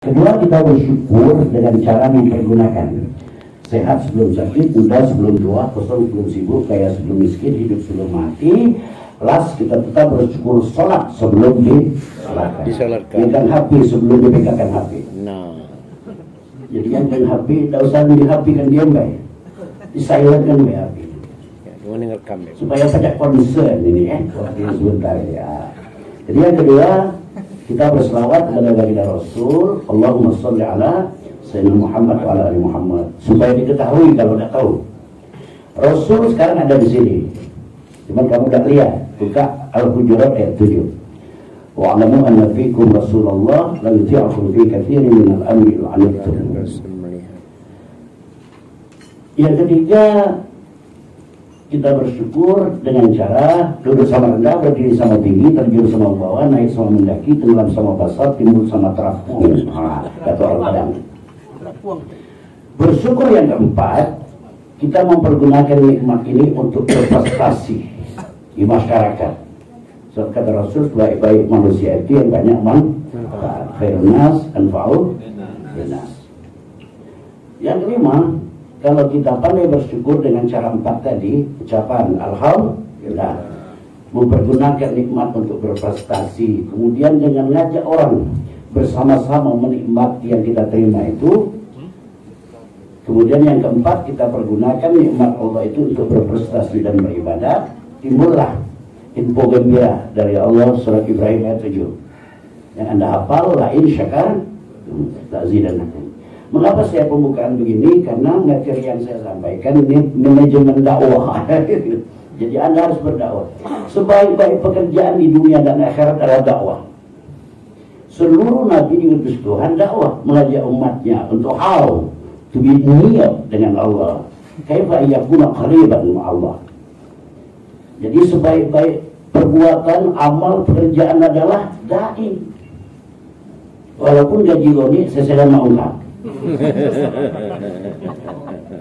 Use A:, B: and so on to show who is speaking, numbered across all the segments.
A: Kedua, kita bersyukur dengan cara mempergunakan sehat sebelum sakit, muda sebelum tua, kosong sebelum sibuk, kaya sebelum miskin, hidup sebelum mati. Last, kita tetap bersyukur sholat sebelum disalatkan. Pegang HP sebelum dipegangkan HP.
B: Nah,
A: jadi yang pegang HP, tak usah di HP kan dia baik. Disilentkan baik HP. Supaya pada concern ini waktu sebentar ya. Jadi yang kedua, kita berselawat kepada baginda Rasul, Allahumma sholli ala Sayyidina Muhammad wa ala ali Muhammad, supaya diketahui kalau tidak tahu. Rasul sekarang ada di sini. Cuman kamu tidak lihat. Buka Al-Hujurat ayat 7. Wa'lamu anna fikum Rasulullah la yuti'akum fi katsirin min al-amri la'antum. Yang ketiga, kita bersyukur dengan cara duduk sama rendah, berdiri sama tinggi, terjun sama bawah, naik sama mendaki, tenggelam sama basah, timbul sama terapung. Kata orang Padang. Bersyukur yang keempat, kita mempergunakan nikmat ini untuk berprestasi di masyarakat. So, kata Rasul, baik-baik manusia itu yang banyak manfaat. Khairun nas anfa'u linnas. Yang kelima, kalau kita pandai bersyukur dengan cara empat tadi, ucapan alhamdulillah, mempergunakan nikmat untuk berprestasi, kemudian dengan ngajak orang bersama-sama menikmati yang kita terima itu. Kemudian yang keempat, kita pergunakan nikmat Allah itu untuk berprestasi dan beribadah. Timbullah info gembira dari Allah, surat Ibrahim ayat 7 yang Anda hafal, la in syakar la'zidannakum. Mengapa saya pembukaan begini? Karena materi yang saya sampaikan ini manajemen dakwah. Jadi Anda harus berdakwah. Sebaik-baik pekerjaan di dunia dan akhirat adalah dakwah. Seluruh nabi diutus Tuhan dakwah, mengajak umatnya untuk how to be near dengan Allah. Kaifa yakuna qariban ma'allah. Jadi sebaik-baik perbuatan, amal, pekerjaan adalah dai. Walaupun gaji goni sesuai mau enggak.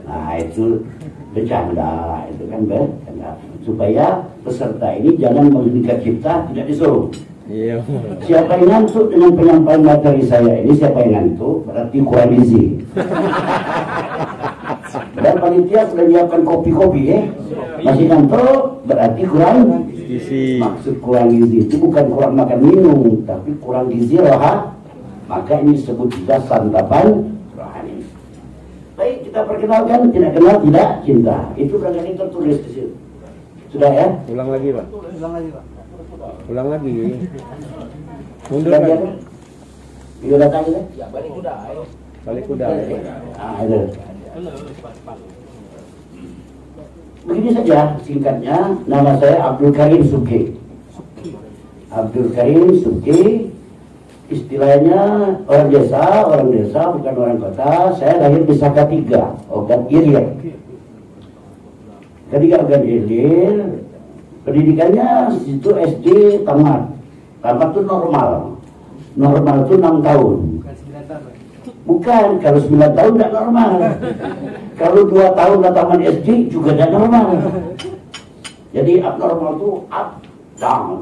A: Nah itu bercanda, itu kan bercanda. Supaya peserta ini jangan menghentikan kita, tidak disuruh. Siapa yang ngantuk dengan penyampaian materi saya ini, siapa yang ngantuk berarti kurang gizi. Dan panitia sudah menyiapkan kopi-kopi masih ngantuk berarti kurang gizi. Maksud kurang gizi itu bukan kurang makan minum, tapi kurang gizi roha. Maka ini disebut juga santapan rohani. Baik, kita perkenalkan, tidak kenal tidak cinta. Itu barangkali tertulis di situ. Sudah ya?
B: Ulang lagi Pak. Ulang lagi. Mundur
A: lagi. Video datang gitu?
C: Ya, balik kuda.
B: Balik kuda.
A: Itu. Begini saja singkatnya, nama saya Abdul Karim Subki. Abdul Karim Subki, istilahnya orang desa bukan orang kota. Saya lahir di Saka 3, Ogan Ilir. Ketika Ogan Ilir, pendidikannya itu SD tamat. Tamat itu normal. Normal itu 6 tahun. Bukan, kalau 9 tahun tidak normal. Kalau 2 tahun tamat SD juga tidak normal. Jadi abnormal itu up, down,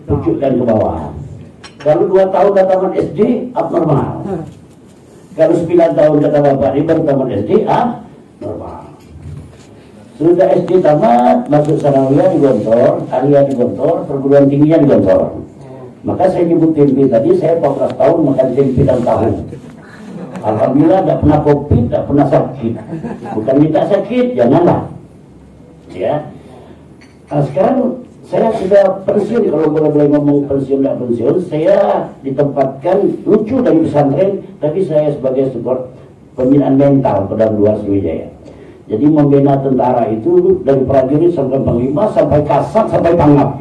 A: pucuk dan ke bawah. Kalau 2 tahun tamat SD, abnormal. Kalau 9 tahun kata bapak ini baru tamat SD, normal. Sudah SD tamat, masuk sanawiyah di Gontor, aliyah di Gontor, perguruan tingginya di Gontor. Maka saya nyebut tempe tadi, saya 14 tahun makan tempe dan tahu. Alhamdulillah tidak pernah COVID, tidak pernah sakit. Bukan minta sakit, janganlah. Ya. Nah, sekarang saya sudah pensiun, kalau boleh ngomong pensiun tidak pensiun, saya ditempatkan lucu dari pesantren, tapi saya sebagai support pembinaan mental Kodam 2 Sriwijaya. Jadi membina tentara itu dari prajurit sampai panglima, sampai kasat, sampai pangap.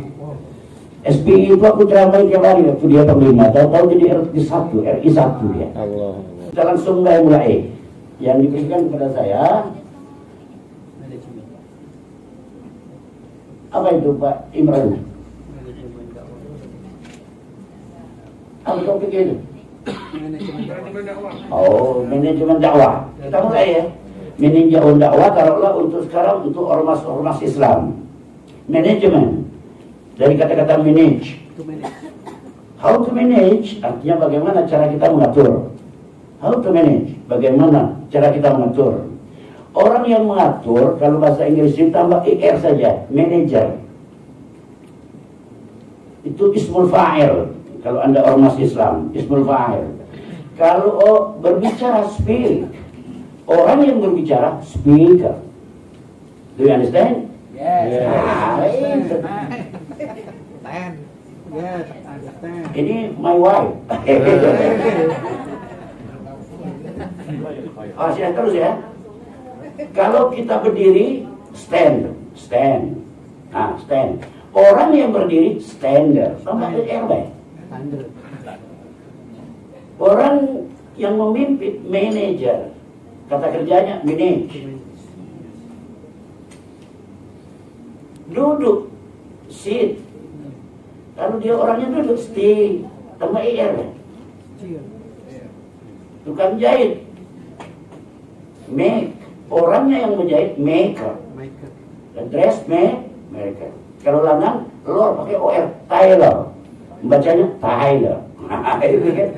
A: SPI itu aku ceramai tiap hari waktu dia panglima, tahu-tahu jadi RI 1 dia.
B: Allah.
A: Kita langsung mulai yang diberikan kepada saya. Apa itu Pak Imran? Apa topik itu? Oh, manajemen dakwah. Kita mulai ya. Manajemen dakwah taruhlah untuk sekarang untuk ormas-ormas Islam. Manajemen dari kata-kata manage. How to manage artinya bagaimana cara kita mengatur. How to manage? Bagaimana cara kita mengatur? Orang yang mengatur, kalau bahasa Inggris ditambah IR saja, manager. Itu ismul fa'il. Kalau Anda ormas Islam, ismul fa'il. Kalau berbicara speak, orang yang berbicara speaker. Do you understand?
C: Yes.
D: Understand. Yes, understand.
A: Ini my wife. Oh, siap terus ya. Kalau kita berdiri, stand. Nah, stand. Orang yang berdiri, stander. Sama RW. Orang yang memimpin, manager. Kata kerjanya, manage. Duduk, sit. Kalau dia orangnya duduk, stay. Tambah IR. Tukang jahit, make. Orangnya yang menjahit, maker. Dressmaker. Kalau lanang, lor pakai OR, tailor. Bacanya Tyler. Itu kan.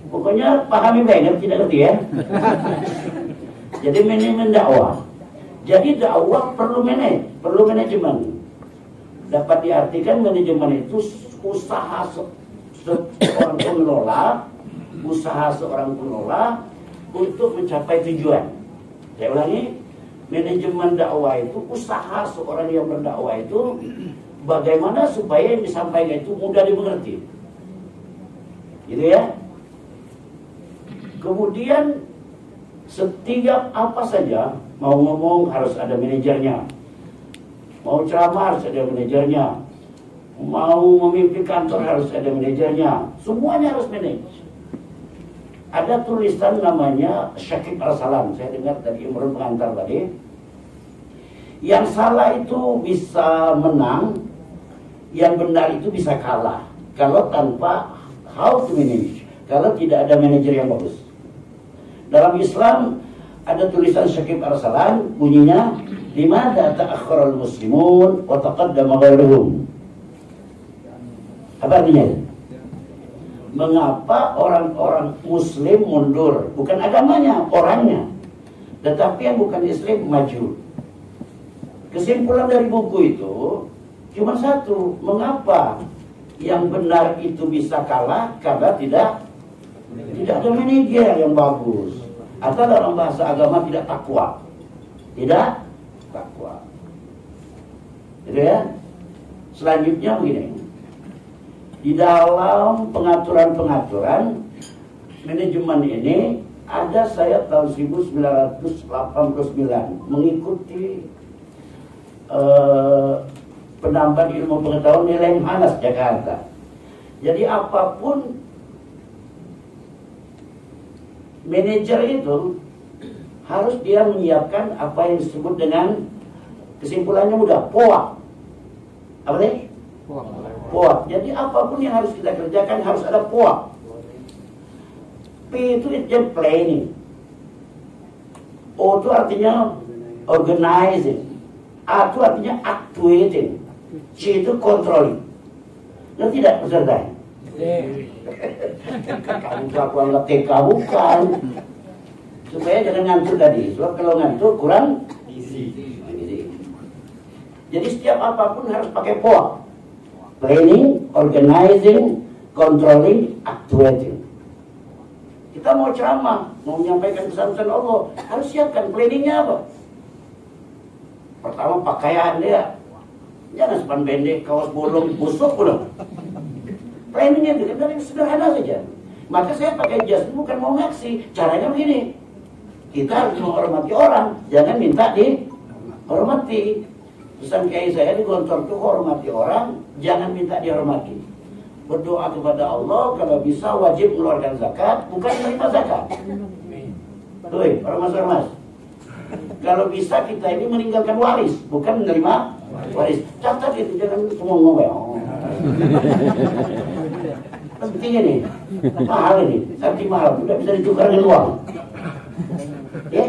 A: Pokoknya pahami banget, tidak ngerti ya. Jadi manajemen dakwah. Jadi dakwah perlu manajemen. Dapat diartikan manajemen itu usaha seorang pengelola untuk mencapai tujuan. Saya ulangi, manajemen dakwah itu usaha seorang yang berdakwah itu bagaimana supaya yang disampaikan itu mudah dimengerti. Gitu ya. Kemudian setiap apa saja mau ngomong harus ada manajernya, mau ceramah harus ada manajernya, mau memimpin kantor harus ada manajernya, semuanya harus manage. Ada tulisan namanya Syakib Arsalan, saya dengar dari Imron pengantar tadi. Yang salah itu bisa menang, yang benar itu bisa kalah. Kalau tanpa how to manage, kalau tidak ada manajer yang bagus. Dalam Islam ada tulisan Syakib Arsalan, bunyinya limadha ta'akhkharal muslimun wa taqaddama ghairuhum. Apa artinya? Mengapa orang-orang muslim mundur? Bukan agamanya, orangnya. Tetapi yang bukan Islam maju. Kesimpulan dari buku itu cuma satu, mengapa yang benar itu bisa kalah karena tidak ada manajer yang bagus, atau dalam bahasa agama tidak takwa. Gitu ya. Selanjutnya begini, di dalam pengaturan manajemen ini ada saya tahun 1989 mengikuti penambahan ilmu pengetahuan di Lemhanas, Jakarta. Jadi apapun manajer itu harus dia menyiapkan apa yang disebut dengan, kesimpulannya mudah, POA. Apa tadi? POA. Jadi apapun yang harus kita kerjakan harus ada POA. P itu just planning. O itu artinya organizing. A itu artinya actuating. C itu controlling. Ngerti tidak peserta? Kamu aku anggap TK, bukan. Supaya jangan ngantuk tadi. Sebab kalau ngantuk kurang isi. Jadi setiap apapun harus pakai POA. Planning, organizing, controlling, actuating. Kita mau ceramah, mau menyampaikan pesan-pesan Allah, harus siapkan planningnya apa? Pertama pakaian dia, jangan sepan pendek, kaos bolong, busuk belum. Planningnya itu kan yang sederhana saja. Maka saya pakai jas bukan mau ngaksi, caranya begini. Kita harus menghormati orang, jangan minta dihormati. Pesan kiai saya di kantor itu hormati orang, jangan minta dihormati. Berdoa kepada Allah, kalau bisa wajib mengeluarkan zakat, bukan menerima zakat. Tuh, ormas-ormas. Kalau bisa kita ini meninggalkan waris, bukan menerima waris. Catat itu, jangan semua ngomong. Penting ini, mahal ini, arti mahal, tidak bisa ditukar dengan uang. Ya,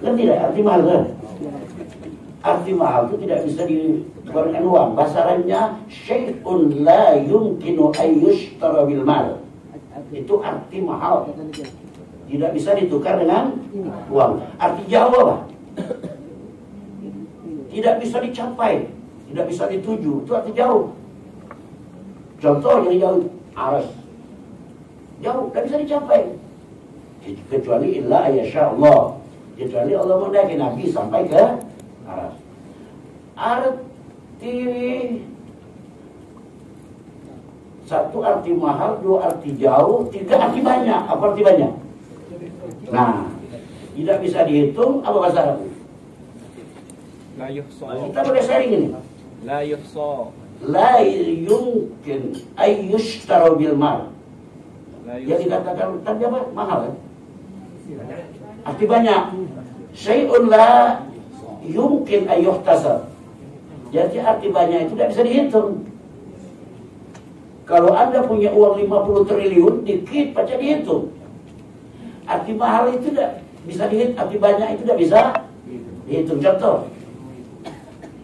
A: kan tidak, arti mahal kan? Arti mahal itu tidak bisa ditukar dengan uang. Bahasa lainnya, syai'un la yumkinu ayyushtara bil mal. Itu arti mahal. Tidak bisa ditukar dengan uang. Arti jauh apa? Tidak bisa dicapai, tidak bisa dituju. Itu arti jauh. Contoh yang jauh, aras. Jauh, tidak bisa dicapai. Kecuali illa ayasya Allah. Kecuali Allah menghendaki Nabi sampai ke aras. Arti satu arti mahal, dua arti jauh, tiga arti banyak. Apa arti banyak? Nah, tidak bisa dihitung. Apa bahasa Arab?
B: La yuhsa.
A: Kita boleh sharing ini.
B: La yuhsa.
A: La yumkin ayyushtaru bil mal.
B: La
A: Yang
B: yuhsa.
A: dikatakan tadi apa? Mahal kan? Arti banyak. Syai'un la yumkin ayyuhtasab. Jadi arti banyak itu tidak bisa dihitung. Kalau Anda punya uang 50 triliun, dikit baca dihitung. Arti mahal itu tidak bisa dihitung, arti banyak itu tidak bisa dihitung. Contoh,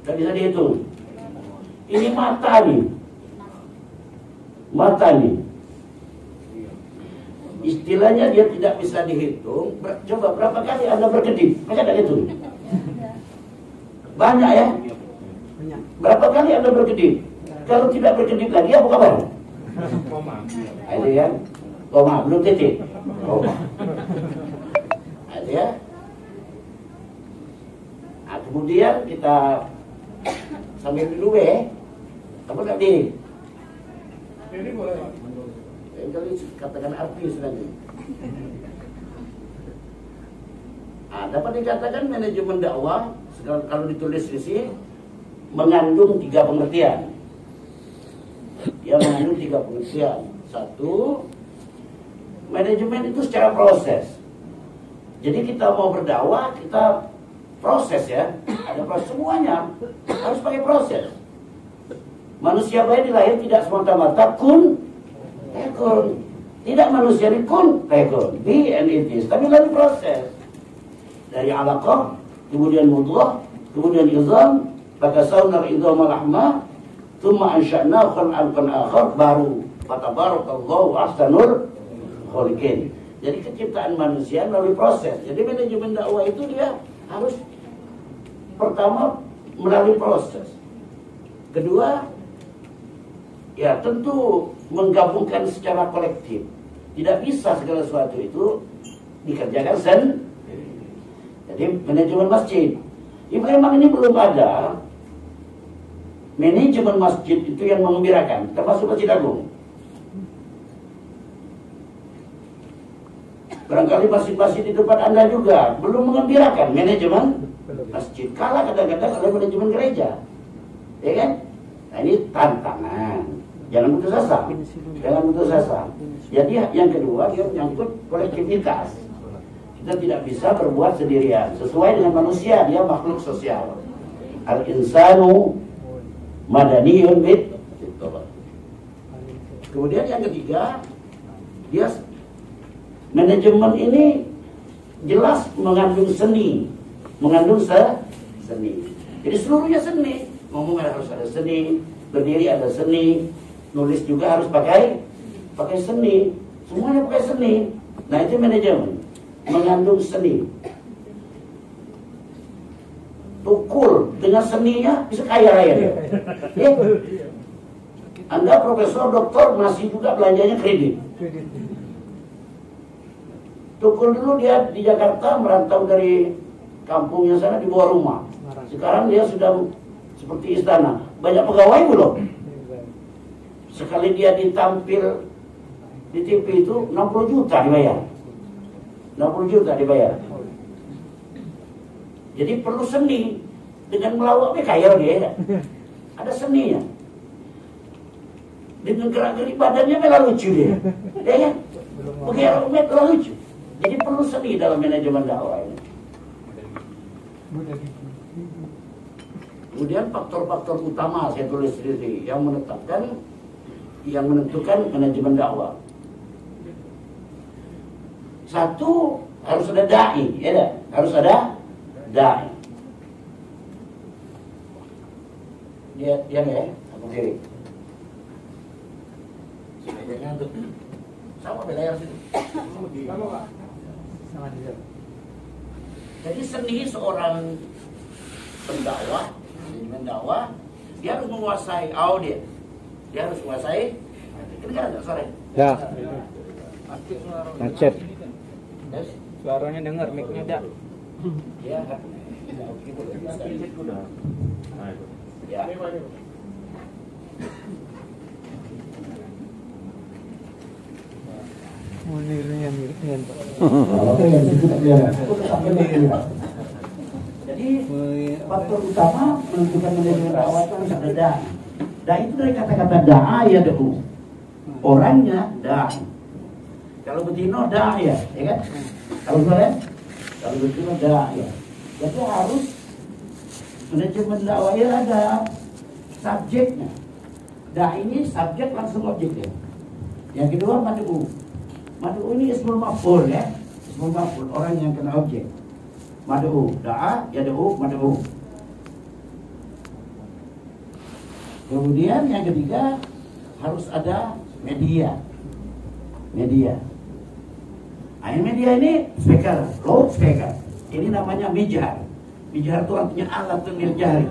A: tidak bisa dihitung. Ini mata nih, mata nih. Istilahnya dia tidak bisa dihitung. Coba berapa kali Anda berkedip? Masa tidak hitung? Banyak ya? Berapa kali Anda berkedip? Kalau tidak berkedip lagi, apa kabar? Ada ya? Koma, belum titik. Koma. Ada ya? Nah, kemudian kita sambil dulu apa tadi? Ini boleh. Kali katakan artis nanti. Nah, dapat dikatakan manajemen dakwah kalau ditulis di sini mengandung 3 pengertian. Dia mengandung 3 pengertian. Satu, manajemen itu secara proses. Jadi kita mau berdakwah, kita proses ya. Ada proses semuanya harus pakai proses. Manusia baik dilahir tidak semata-mata kun tekun. Tidak manusia di kun tekun. Be and it is. Tapi lalu proses. Dari alaqah, kemudian mudghah, kemudian izam, fakasawna al-idhama lahma, thumma ansha'na khalqan akhar, baru fatabarakallahu ahsanul khaliqin. Jadi keciptaan manusia melalui proses. Jadi manajemen dakwah itu dia harus pertama melalui proses. Kedua, ya tentu menggabungkan secara kolektif. Tidak bisa segala sesuatu itu dikerjakan sendiri. Jadi manajemen masjid. Memang ini belum ada manajemen masjid itu yang mengembirakan, termasuk Masjid Agung. Barangkali masjid-masjid di tempat Anda juga belum mengembirakan manajemen masjid. Kalah kadang-kadang oleh manajemen gereja, ya kan? Nah ini tantangan. Jangan putus asa. Jangan putus asa. Jadi yang kedua dia menyangkut kolektivitas. Kita tidak bisa berbuat sendirian. Sesuai dengan manusia, dia makhluk sosial. Al-insanu madaniyun bid. Kemudian yang ketiga, dia manajemen ini jelas mengandung seni, mengandung seni. Jadi seluruhnya seni. Ngomong harus ada seni, berdiri ada seni, nulis juga harus pakai seni. Semuanya pakai seni. Nah itu manajemen, mengandung seni. Tukul dengan seninya bisa kaya raya dia. Ya? Anda profesor, doktor masih juga belanjanya kredit. Tukul dulu dia di Jakarta merantau dari kampungnya sana dibawa rumah. Sekarang dia sudah seperti istana. Banyak pegawai belum? Sekali dia ditampil di TV itu 60 juta dibayar. 60 juta dibayar. Jadi perlu seni. Dengan melawaknya kaya dia. Ada seninya. Dengan gerak-gerik badannya malah lucu dia. Ya kan? Pakai rambut malah lucu. Jadi perlu seni dalam manajemen dakwah ini. Kemudian faktor-faktor utama saya tulis di sini yang menentukan manajemen dakwah. Satu, harus ada dai, ya dah? Harus ada dai. Dia ya, aku kiri. Sama belayar situ.
D: Sama dia.
A: Jadi seni seorang pendakwah, dia harus menguasai audio, dia harus menguasai. Kedengaran nggak suaranya?
C: Ya, macet.
A: Yes.
B: Suaranya dengar, mic-nya ada.
A: Ya. Ya.
D: Mirip-mirip, Pak.
A: Jadi faktor utama menentukan manajemen dakwah itu harus ada da. Da itu dari kata-kata da'a ya da'u. Orangnya da. Kalau betino da ya kan? Kalau betino da ya. Jadi harus manajemen dakwah ada subjeknya. Da ini subjek langsung objeknya. Yang kedua mad'u. Mad'u ini ismul maf'ul ya. Ismul maf'ul, orang yang kena objek. Mad'u, da'a, yad'u, mad'u. Kemudian yang ketiga harus ada media. Media. Nah, media ini speaker, loudspeaker. Ini namanya mijhar. Mijhar itu artinya alat pengeras jari.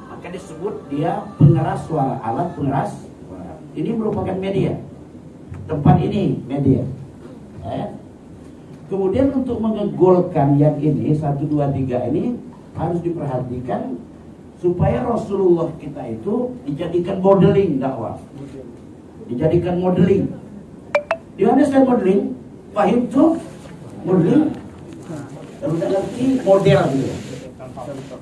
A: Maka disebut dia pengeras suara, alat pengeras suara. Ini merupakan media. Tempat ini media. Kemudian untuk mengegolkan yang ini 1, 2, 3 ini harus diperhatikan supaya Rasulullah kita itu dijadikan modeling dakwah, dijadikan modeling. Di mana saya modeling? Fahim tuh modeling. Kalau tidak ngerti model gitu.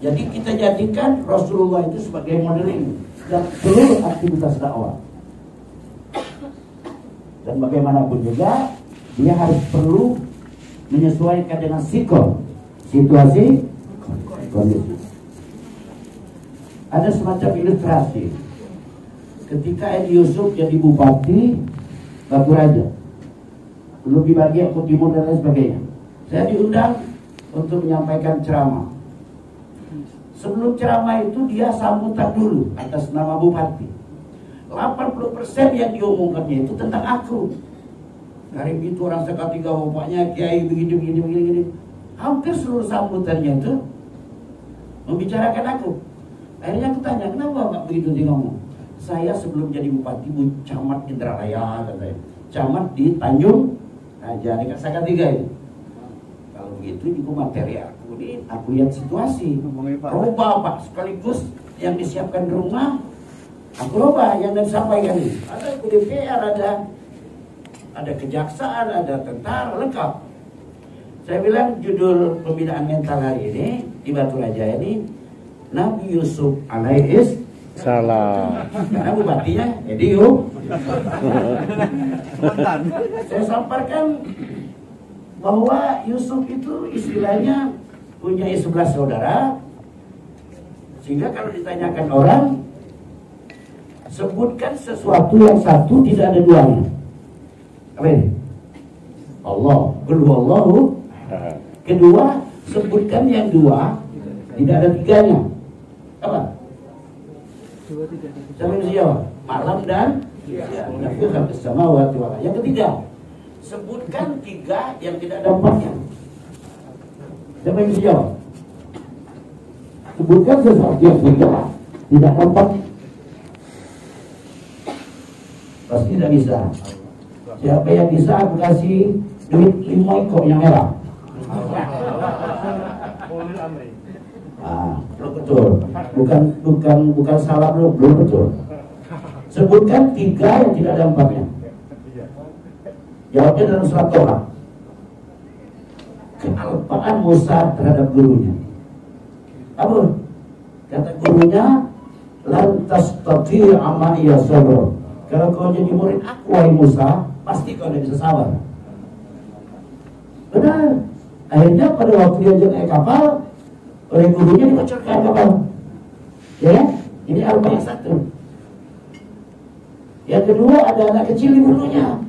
A: Jadi kita jadikan Rasulullah itu sebagai modeling dan seluruh aktivitas dakwah. Dan bagaimanapun juga dia harus perlu menyesuaikan dengan situasi kondisi. Ada semacam ilustrasi ketika Edi Yusuf jadi bupati Batu Raja, belum dibagi aku timur dan lain sebagainya. Saya diundang untuk menyampaikan ceramah. Sebelum ceramah itu dia sambutan dulu atas nama bupati. 80% yang diomongkannya itu tentang aku. Hari itu orang sekatiga bapaknya kiai begini. Hampir seluruh sambutannya itu membicarakan aku. Akhirnya aku tanya, kenapa nggak begitu dia ngomong? Saya sebelum jadi bupati camat Indralaya, katanya. Camat di Tanjung Raja, dekat Sakatiga itu. Kalau begitu juga materi aku ini, aku lihat situasi. Rubah Pak, sekaligus yang disiapkan rumah. Aku lupa yang disampaikan ini. Ada DPR, ada kejaksaan, ada tentara, lengkap. Saya bilang judul pembinaan mental hari ini di Batu Raja ini Nabi Yusuf alaihis
C: salam.
A: Karena bupatinya Edi Yusuf. Saya sampaikan bahwa Yusuf itu istilahnya punya 11 saudara, sehingga kalau ditanyakan orang, sebutkan sesuatu yang satu tidak ada duanya. Apa ini? Allah, Allahu. Kedua, sebutkan yang dua tidak ada tiganya. Apa? Siapa yang jawab? Malam dan nafikhah as-samawati wal ardh. Yang ketiga, sebutkan 3 yang tidak ada 4-nya. Siapa yang jawab? Sebutkan sesuatu yang 3 tidak ada 4-nya. Pasti tidak bisa. Siapa yang bisa aku kasih duit 5 ekor yang merah. Belum betul. Bukan salah, belum betul. Sebutkan 3 yang tidak ada 4-nya. Jawabnya dalam surat Torah. Kealpaan Musa terhadap gurunya. Apa? Kata gurunya, lantas tati amaiya sabr. Kalau kau jadi murid aku, wahai Musa, pasti kau tidak bisa sabar. Benar. Akhirnya pada waktu diajak naik kapal, oleh gurunya dibocorkan kapal. Ya, ini alfa yang satu. Yang kedua ada anak kecil di bulunya.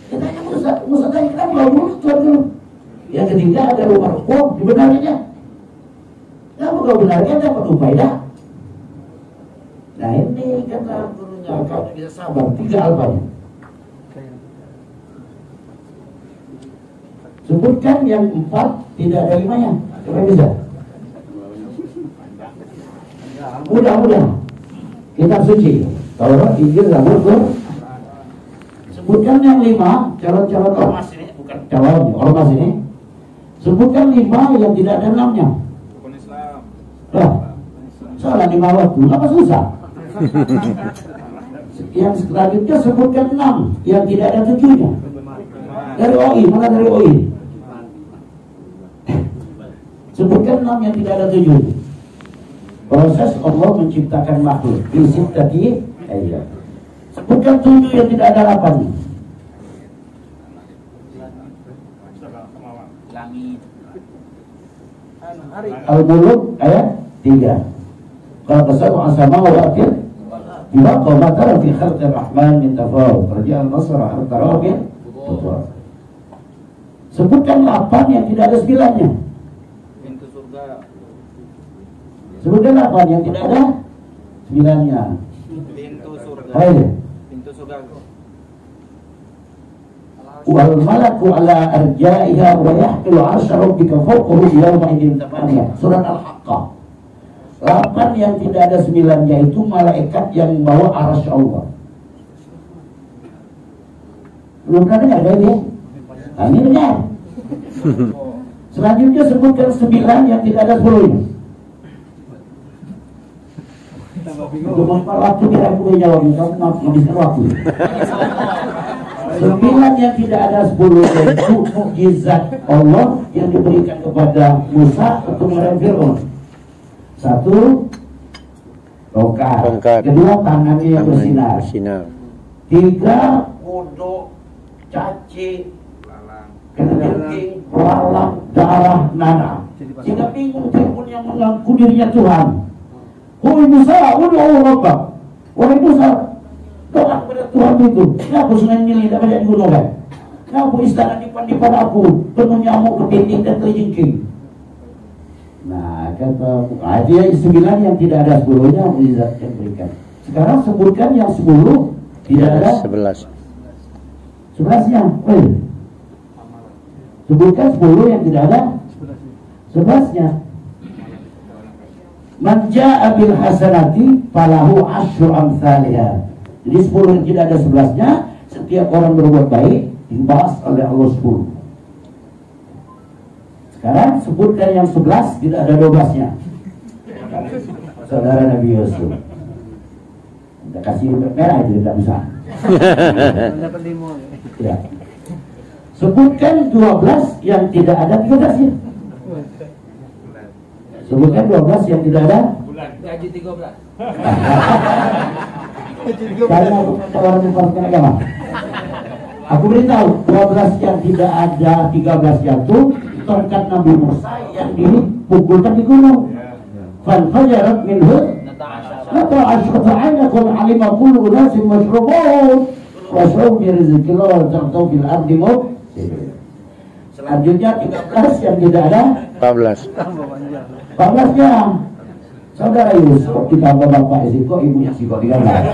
A: Katanya Musa tanya kenapa kau bunuh Tuhan dulu. Yang ketiga ada rumah hukum dibenarkannya. Kenapa kau benarkan dapat upaya? Nah ini kata gurunya, kau tidak bisa sabar. 3 alfanya. Sebutkan yang 4 tidak ada 5-nya. Coba bisa. Mudah-mudah. Kitab suci. Taurat, Injil, Zabur, Qur'an. Sebutkan yang 5 calon-calon ormas ini, bukan calon ormas ini. Sebutkan 5 yang tidak ada 6-nya.
B: Rukun Islam.
A: Nah, salah 5 waktu, apa susah? Yang selanjutnya sebutkan 6 yang tidak ada 7-nya. Dari OI, mana dari OI? Sebutkan 6 yang tidak ada 7-nya. Proses Allah menciptakan makhluk. Prinsip tadi, sebutkan 7 yang tidak ada 8-nya.
B: Langit.
A: Al-Muluk ayat 3. Qala tasawwa sama wa akhir bima qala tara fi khalqir rahman min tafawut raja al-nasra al-tarawih. Sebutkan 8 yang tidak ada 9-nya.
B: Pintu surga.
A: Sebutkan 8 yang tidak ada 9-nya.
B: Pintu surga.
A: Ayo.
B: Pintu surga.
A: Wal malaku ala arja'iha wa yahmilu 'arsya rabbika fawqahu yawma idin thamaniyah. Surat Al-Haqqah. 8 yang tidak ada 9-nya itu malaikat yang membawa arsy Allah. Belum pernah dengar kan ini? Nah, ini dengar. Selanjutnya sebutkan 9 yang tidak ada 10-nya. Untuk menghemat waktu biar aku menjawab, kamu menghabiskan waktu. 9 yang tidak ada 10-nya itu mukjizat Allah yang diberikan kepada Musa untuk melawan Fir'aun. 1, tongkat. 2, tangannya yang bersinar. 3, kodok, caci, kencing, lalang, darah, nanah. Sehingga bingung Fir'aun yang mengaku dirinya Tuhan. Wahai Musa, ud'u rabbak. Wahai Musa, doa kepada Tuhan itu. Kenapa Sungai Nil tidak banyak digunakan? Kenapa istana dipan aku penuh nyamuk, kepiting dan terjengking? Nah, kata itu yang 9 yang tidak ada 10-nya mukjizat yang berikan. Sekarang sebutkan yang 10 tidak ada 11-nya. Sebutkan 10 yang tidak ada 11-nya. Man jaa bil hasanati falahu asyru amsalihha. Jadi 10 yang tidak ada 11-nya, setiap orang berbuat baik dibalas oleh Allah 10. Sekarang sebutkan yang 11 tidak ada 12-nya. Saudara Nabi Yusuf. Kita kasih merah itu tidak bisa. Ya. Sebutkan 12 yang tidak ada 13-nya. Sebutkan 12 yang tidak ada
B: Gaji 13.
A: Karena orang memperhatikan agama. Aku beritahu 12 yang tidak ada 13-nya itu tongkat Nabi Musa yang dipukulkan di gunung. Fanfajarat minhu nata'ashata 'ainakun 'alima kullu unasin mashrubun washrabu min rizqillah wa ta'tu fil ardi mufsidin. Selanjutnya 13 yang tidak ada 14-nya. Saudara Yusuf ditambah bapak Siko, ibunya Siko digambar.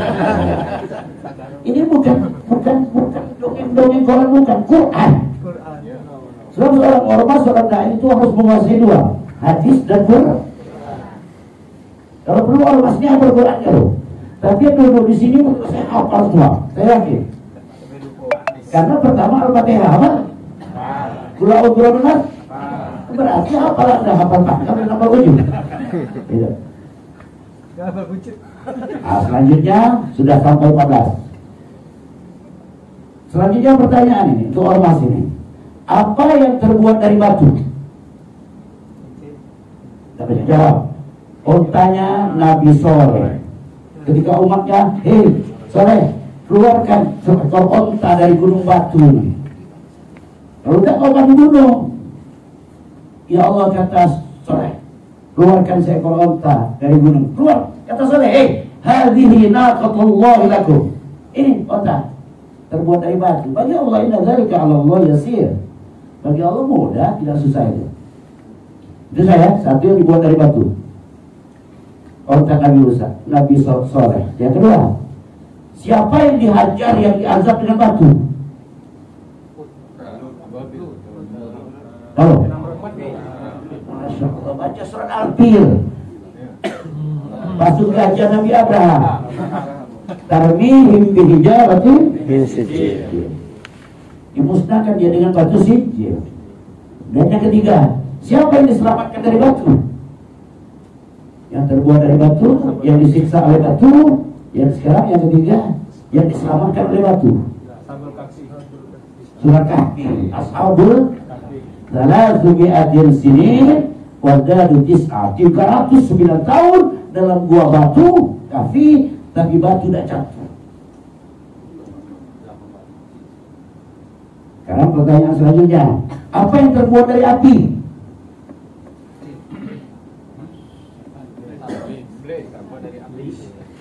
A: Ini bukan dongeng Quran, bukan Quran. Sebab seorang ormas, seorang dai itu harus menguasai 2, hadis dan Quran. Kalau perlu ormasnya hafal Qurannya loh. Tapi duduk di sini menurut saya hafal semua. Saya yakin. Karena pertama Al-Fatihah hafal. Kula udhra benar. Berarti hafal Anda hafal Fatihah dan hafal wujud. Gitu. Nah, selanjutnya sudah sampai 14. Selanjutnya pertanyaan ini untuk ormas ini. Apa yang terbuat dari batu? Tidak bisa jawab. Untanya Nabi Soleh. Ketika umatnya, hei Soleh, keluarkan seekor unta dari gunung batu ini. Kalau tidak kau akan dibunuh. Ya Allah, kata Soleh, keluarkan seekor unta dari gunung. Keluar, kata Soleh, hei hadhihi naqatullahi lakum. Ini unta terbuat dari batu. Bagi Allah, inna dzalika 'ala Allah yasir. Bagi Allah mudah, tidak susah itu. Itu saya, satu yang dibuat dari batu. Unta Nabi Musa, Nabi Soleh. Yang kedua, siapa yang dihajar, yang diazab dengan batu? Oh, Masya Allah, baca surat Al-Fil. Masuk kajian Nabi Abraham. Tarmihim bihijaratin
D: Min sijil.
A: dimusnahkan dia dengan batu sijil. Dan yang ketiga, siapa yang diselamatkan dari batu? Yang terbuat dari batu, yang disiksa oleh batu. Yang sekarang yang ketiga, yang diselamatkan oleh batu. Surah Kahfi. Ashabul Thalathmi'atin sinin Wadadu tis'ah 309 tahun dalam gua batu Kahfi, tapi batu tidak jatuh. Sekarang pertanyaan selanjutnya, apa yang terbuat dari api?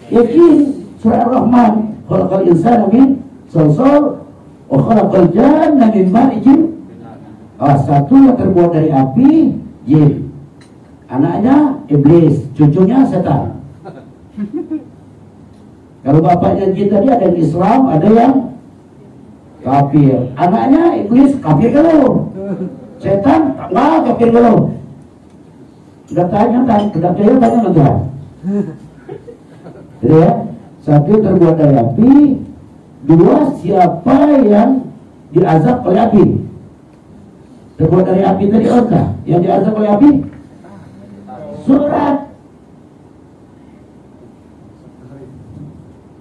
A: Yakin surah Ar-Rahman, khalaqal insana min salsal wa khalaqal janna min marjin. Satu yang terbuat dari api, jin. Anaknya iblis, cucunya setan. Kalau bapaknya jin tadi ada yang Islam, ada yang kafir. Anaknya iblis kafir kalau. Setan kafir kalau. Sudah tanya nanti. Jadi ya, satu terbuat dari api, dua siapa yang diazab oleh api. Terbuat dari api tadi apa? Yang diazab oleh api? Surat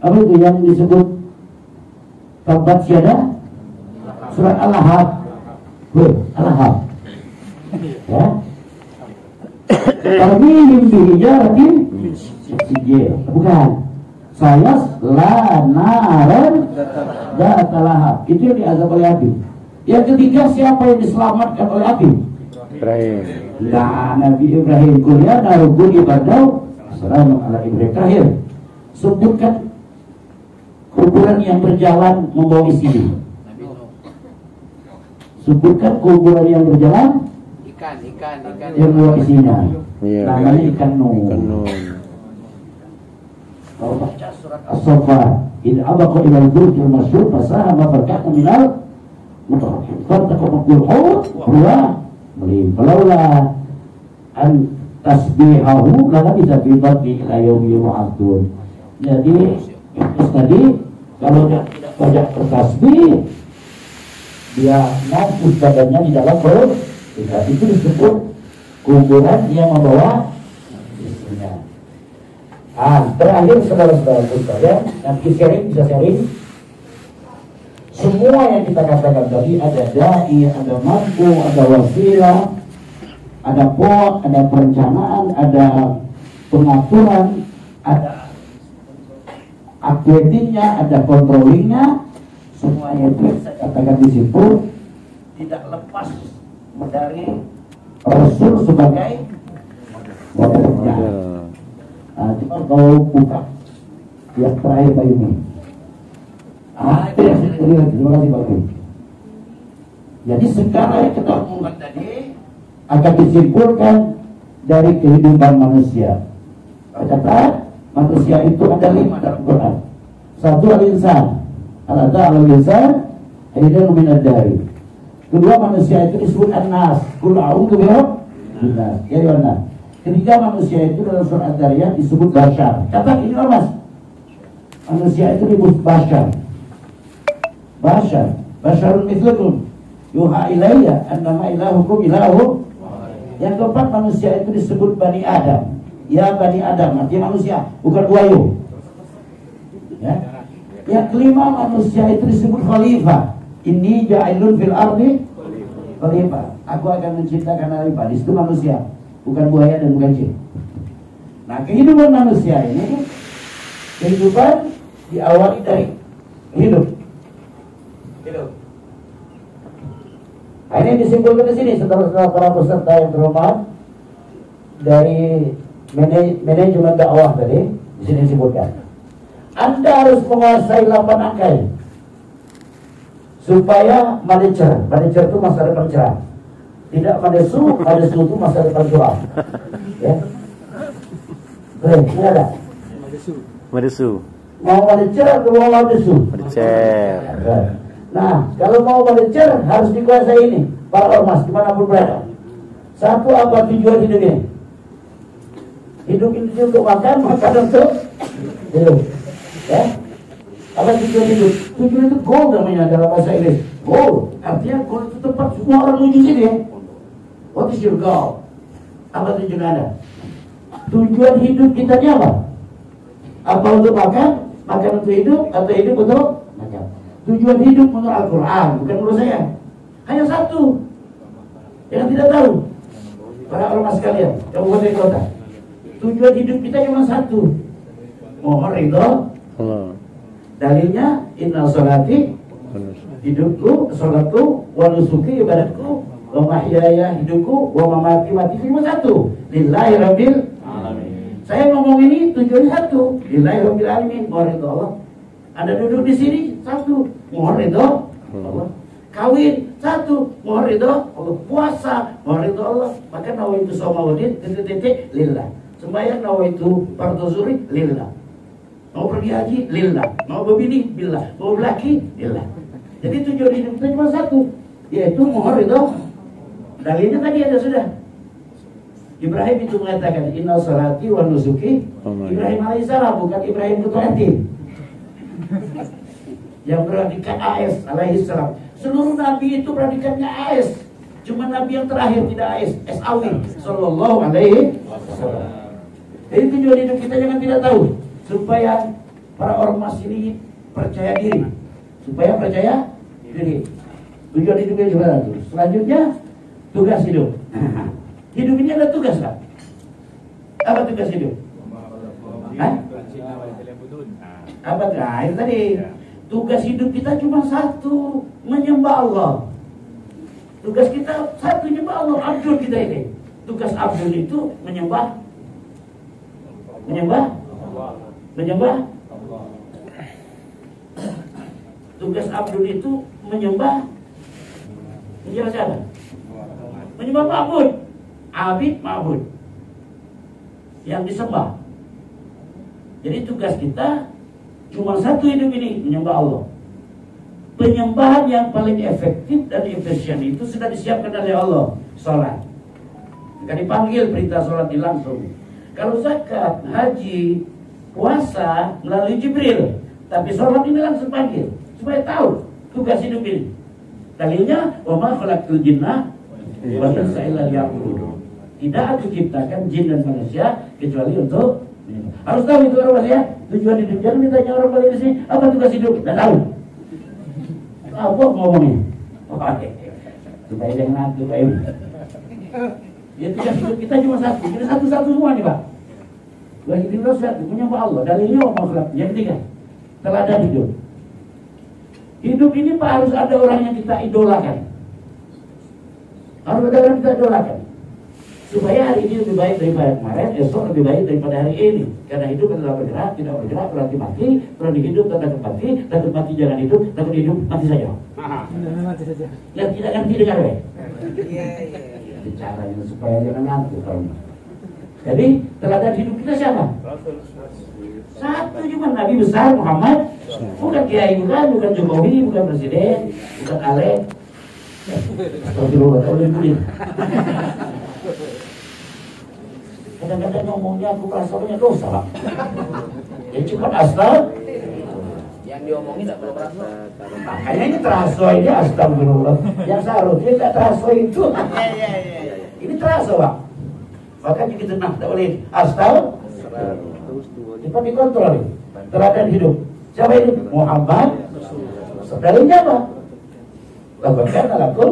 A: apa itu yang disebut Tabat Syada? Surat Al-Lahab. Al-Lahab. Ya. Tarmihim bihijaratin sijil. Bukan. Sayas la naran dzata lahab. Itu yang diazab oleh api. Yang ketiga, siapa yang diselamatkan oleh api?
D: Ibrahim.
A: Nah, Nabi Ibrahim kuliah narukun ibadau assalamu ala Ibrahim. Terakhir, sebutkan kuburan yang berjalan membawa isinya. Sebutkan kuburan yang berjalan
B: Ikan
A: yang membawa isinya.
D: Iya.
A: Namanya ikan nun.
D: Ikan nun.
A: Kalau baca surat As-Saffat, in abaqa ila al-burjil masyhur fasahama farka'na minal mutahharin. Fartaqabul hut huwa melim. Falaula an tasbihahu lana bisa bibati ila yaumi yub'atsun. Jadi terus tadi kalau dia tidak banyak bertasbih, dia mampus badannya di dalam perut. Itu disebut kuburan yang membawa istrinya. Terakhir saudara-saudara sekalian, nanti sharing bisa sharing. Semua yang kita katakan tadi, ada dai, ada mampu, ada wasilah, ada ada perencanaan, ada pengaturan, ada updatingnya, ada controllingnya. Semuanya itu saya katakan di situ tidak lepas dari Rasul sebagai modelnya. Cuma kalau buka yang terakhir Pak Yumi. Terima kasih Pak Yumi. Jadi sekarang yang kita omongkan tadi akan disimpulkan dari kehidupan manusia. Kata manusia itu ada 5 dalam Quran. Satu al-insan, al-insan hidup minad dari. Kedua, manusia itu disebut an-nas. Qul a'udzu birabbin nas. Ya Yohanes. Ketiga, manusia itu dalam surat Ad-Dariyat disebut bashar. Kata ini mas, manusia itu disebut bashar. Basharun mithlukum yuha ilayya annama ilahukum ilahu. Yang keempat, manusia itu disebut Bani Adam. Ya Bani Adam, artinya manusia, bukan buayu. Ya. Yang kelima, manusia itu disebut khalifah. Inni ja'ilun fil ardi khalifah. Aku akan menciptakan khalifah. Di situ manusia, bukan buaya dan bukan jin. Nah, kehidupan manusia ini kehidupan diawali dari hidup. Nah, ini disimpulkan di sini setelah para peserta yang terhormat dari manajemen dakwah tadi. Di sini disebutkan, Anda harus menguasai 8 angka ini supaya manajer itu masa depan cerah. Tidak madesu itu masa depan suram. Ya. Ini ada. Madesu. Mau manajer atau mau madesu?
D: Madecer.
A: Nah, kalau mau belajar harus dikuasai ini para ormas dimanapun berada. Satu, apa tujuan hidup ini? Hidup ini untuk makan untuk hidup. Ya? Apa tujuan hidup? Tujuan itu goal namanya dalam bahasa Inggris. Goal, artinya goal itu tempat semua orang menuju sini. Ya? What is your goal? Apa tujuan Anda? Tujuan hidup kita ini apa? Apa untuk makan? Makan untuk hidup? Atau hidup untuk makan? Tujuan hidup menurut Al-Quran, bukan menurut saya. Hanya satu. Yang tidak tahu para ulama sekalian, kabupaten kota. Tujuan hidup kita cuma satu. Mohon ridho Allah. Dalilnya inna sholati, hidupku, sholatku, wa nusuki, ibadatku, wa mahyaya, hidupku, wa mamati, matiku cuma satu. Lillahi rabbil alamin. Saya ngomong ini tujuannya satu. Lillahi rabbil alamin. Mohon ridho Allah. Anda duduk di sini satu. Mohon ridho Allah. Kawin satu, mohon ridho Allah. Puasa, mohon ridho Allah. Maka nawaitu shomawadin titik lillah. Sembahyang nawaitu fardhu zuhri lillah. Mau pergi haji lillah. Mau berbini billah. Mau berlaki lillah. Jadi tujuan hidup kita cuma satu, yaitu mohon ridho. Dalilnya tadi ada sudah. Ibrahim itu mengatakan inna sholati wa nusuki. Ibrahim alaihissalam, bukan Ibrahim ketua yatim yang beradikan AS alaihissalam. Seluruh nabi itu predikannya AS. Cuma nabi yang terakhir tidak AS, SAW sallallahu alaihi wasallam. Jadi tujuan hidup kita jangan tidak tahu, supaya para ormas ini percaya diri. Supaya percaya diri. Tujuan hidupnya juga. Selanjutnya tugas hidup. Hidup ini ada tugas kan? Apa tugas hidup? Hah? Apa? Nah, itu tadi. Tugas hidup kita cuma satu, menyembah Allah. Tugas kita satu, menyembah Allah. Abdul kita ini. Tugas Abdul itu menyembah tugas Abdul itu menyembah siapa? Menyembah ma'bud. Abid ma'bud yang disembah. Jadi tugas kita cuma satu hidup ini, menyembah Allah. Penyembahan yang paling efektif dan efisien itu sudah disiapkan oleh Allah. Sholat. Jika dipanggil perintah sholat langsung. Kalau zakat, haji, puasa melalui Jibril. Tapi sholat ini langsung panggil. Supaya tahu tugas hidup ini. Dalilnya, wa ma khalaqtul jinna wal insa illa liya'budun. Tidak aku ciptakan jin dan manusia kecuali untuk harus tahu itu orang ya. Tujuan hidup. Jangan ditanya orang balik di sini apa tugas hidup. Tidak tahu. Apa ngomongnya? Supaya jangan nanti Pak Ibu. Ya tugas hidup kita cuma satu. Kita satu-satu semua nih Pak. Tugas hidup satu, menyembah Allah. Dalilnya makhluk. Yang ketiga, teladan hidup. Hidup ini Pak harus ada orang yang kita idolakan. Harus ada orang yang kita idolakan. Supaya hari ini lebih baik daripada kemarin, esok lebih baik daripada hari ini. Karena hidup adalah bergerak, tidak bergerak berarti mati. Berarti hidup takut mati, takut mati jangan hidup, takut hidup mati saja.
B: Mati saja.
A: Yang tidak ngerti dengar ya. Caranya supaya jangan ngantuk kalau. Jadi teladan hidup kita siapa? Satu cuma Nabi besar Muhammad. Bukan kiai, bukan Jokowi, bukan presiden, bukan Alek. Astagfirullah. Kadang-kadang ngomongnya aku rasanya dosa Pak. Ya cuma asal
B: Yang diomongin tidak perlu merasa.
A: makanya ini terasa ini astagfirullah. Yang seharusnya tidak terasa itu. Ini terasa Pak. Makanya kita nak tak boleh astagfirullah. Cepat dikontrol nih. Teladan hidup. Siapa ini? Muhammad. Dalilnya apa? Lakukan lakum.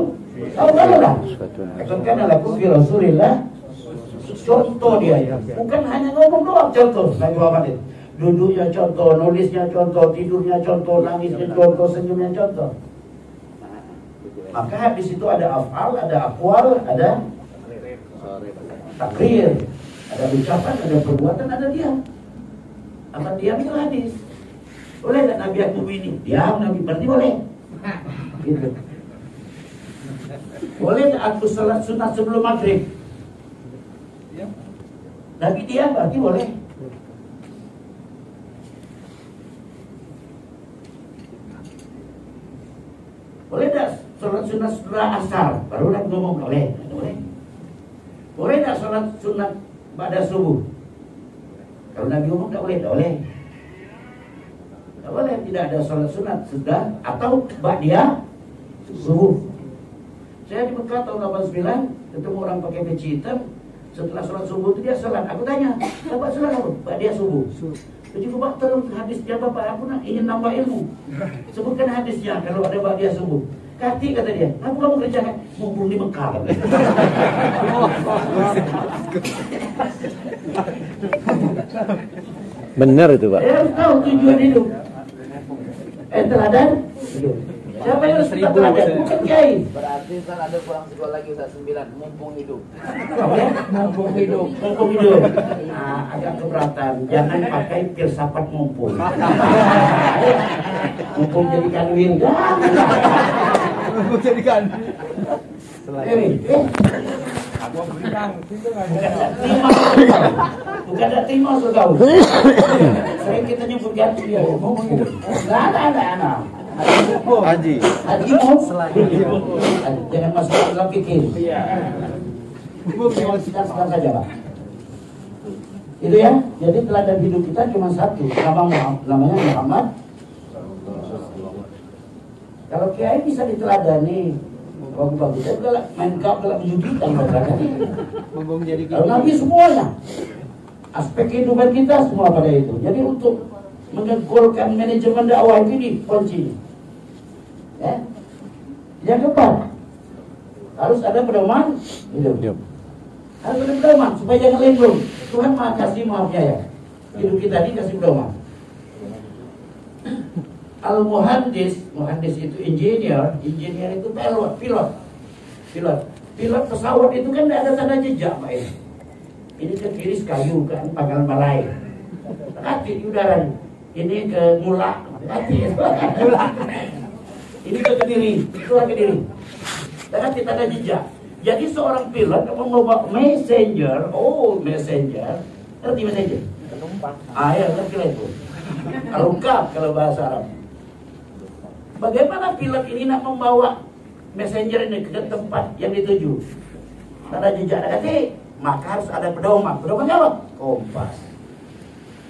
A: Tahu lah. Lakukan lakum fi Rasulillah. Contoh dia, bukan hanya ngomong doang, contoh. Nabi Muhammad itu duduknya contoh, nulisnya contoh, tidurnya contoh, nangisnya contoh, senyumnya contoh. Maka di situ ada afal, ada aqwal, ada takrir, ada ucapan, ada perbuatan, ada diam. Apa diam itu hadis. Boleh tak Nabi aku ini? Diam Nabi, berarti boleh. Gitu. Boleh tak aku salat sunat sebelum maghrib? Tapi dia berarti boleh. sholat sunat setelah asar, baru nak ngomong boleh. Boleh tak sholat sunat pada subuh? Kalau Nabi ngomong tak boleh, tak boleh. Tak boleh, tidak ada sholat sunat sudah atau ba'da subuh. Saya di Mekah tahun 89 ketemu orang pakai peci hitam. Setelah sholat subuh itu dia sholat. Aku tanya, Bapak sholat apa? Ba'da subuh. Jadi Bapak terus hadisnya Bapak, aku nak ingin nambah ilmu. Sebutkan hadisnya kalau ada ba'da subuh. Kati kata dia, aku kamu kerjakan mumpung di Mekah.
D: Benar itu, Pak.
A: Harus tahu tujuan hidup. Teladan. Siapa yang harus kita teladan? Bukan kiai.
B: Berarti kan ada kurang sekolah lagi Ustaz 9, mumpung hidup.
A: Apa ya?
B: Mumpung hidup.
A: Mumpung hidup. Nah, agak keberatan. Jangan pakai filsafat mumpung. Mumpung jadi kanwin.
B: Mumpung jadi kan.
A: Bukan tak terima kau. Sering kita nyebutkan dia. Ada.
D: Haji.
A: Haji mau jangan masuk dalam fikir. Sekarang saja Pak. Itu ya. Jadi teladan hidup kita cuma satu. Namanya Muhammad. Kalau kiai bisa diteladani, bagus-bagus. Saya udah main kap dalam judikan masyarakat ini. Kalau Nabi semuanya, aspek kehidupan kita semua pada itu. Jadi untuk menggolkan manajemen dakwah ini kunci. Ya. Yang keempat, harus ada pedoman hidup.
D: Yep.
A: Harus ada pedoman supaya jangan linglung. Tuhan maha kasih maafnya ya. Hidup kita ini kasih pedoman. Al-muhandis itu engineer itu pilot pesawat itu kan tidak ada tanda jejak Pak ya. Ini ke kiri kayu kan pangkalan balai, hati di udara. Ini ke Mulak, hati ini ke Kediri, itu ke Kediri. Hati tanda jejak. Jadi seorang pilot membawa messenger, ngerti messenger? Ya ngerti lah itu. Lengkap kalau bahasa Arab. Bagaimana pilot ini nak membawa messenger ini ke tempat yang dituju? Tanda jejak hati, maka harus ada pedoman. Pedoman apa? Kompas.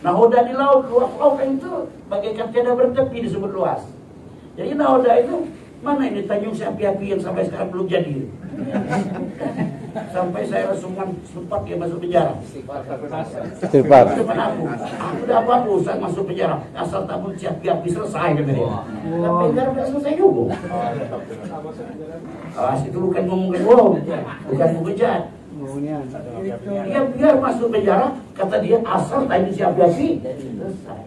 A: Nahoda di laut, luas itu bagaikan tiada bertepi disebut luas. Jadi nahoda itu mana ini Tanjung Api-api yang sampai sekarang belum jadi. Sampai saya sempat dia masuk penjara.
D: Istighfar.
A: Depan aku udah apa urusan masuk penjara asal tak pun api selesai kan dia. Tapi penjara udah selesai juga. Itu bukan ngomongin bukan mengejar. Dia biar masuk penjara kata dia asal tak api selesai.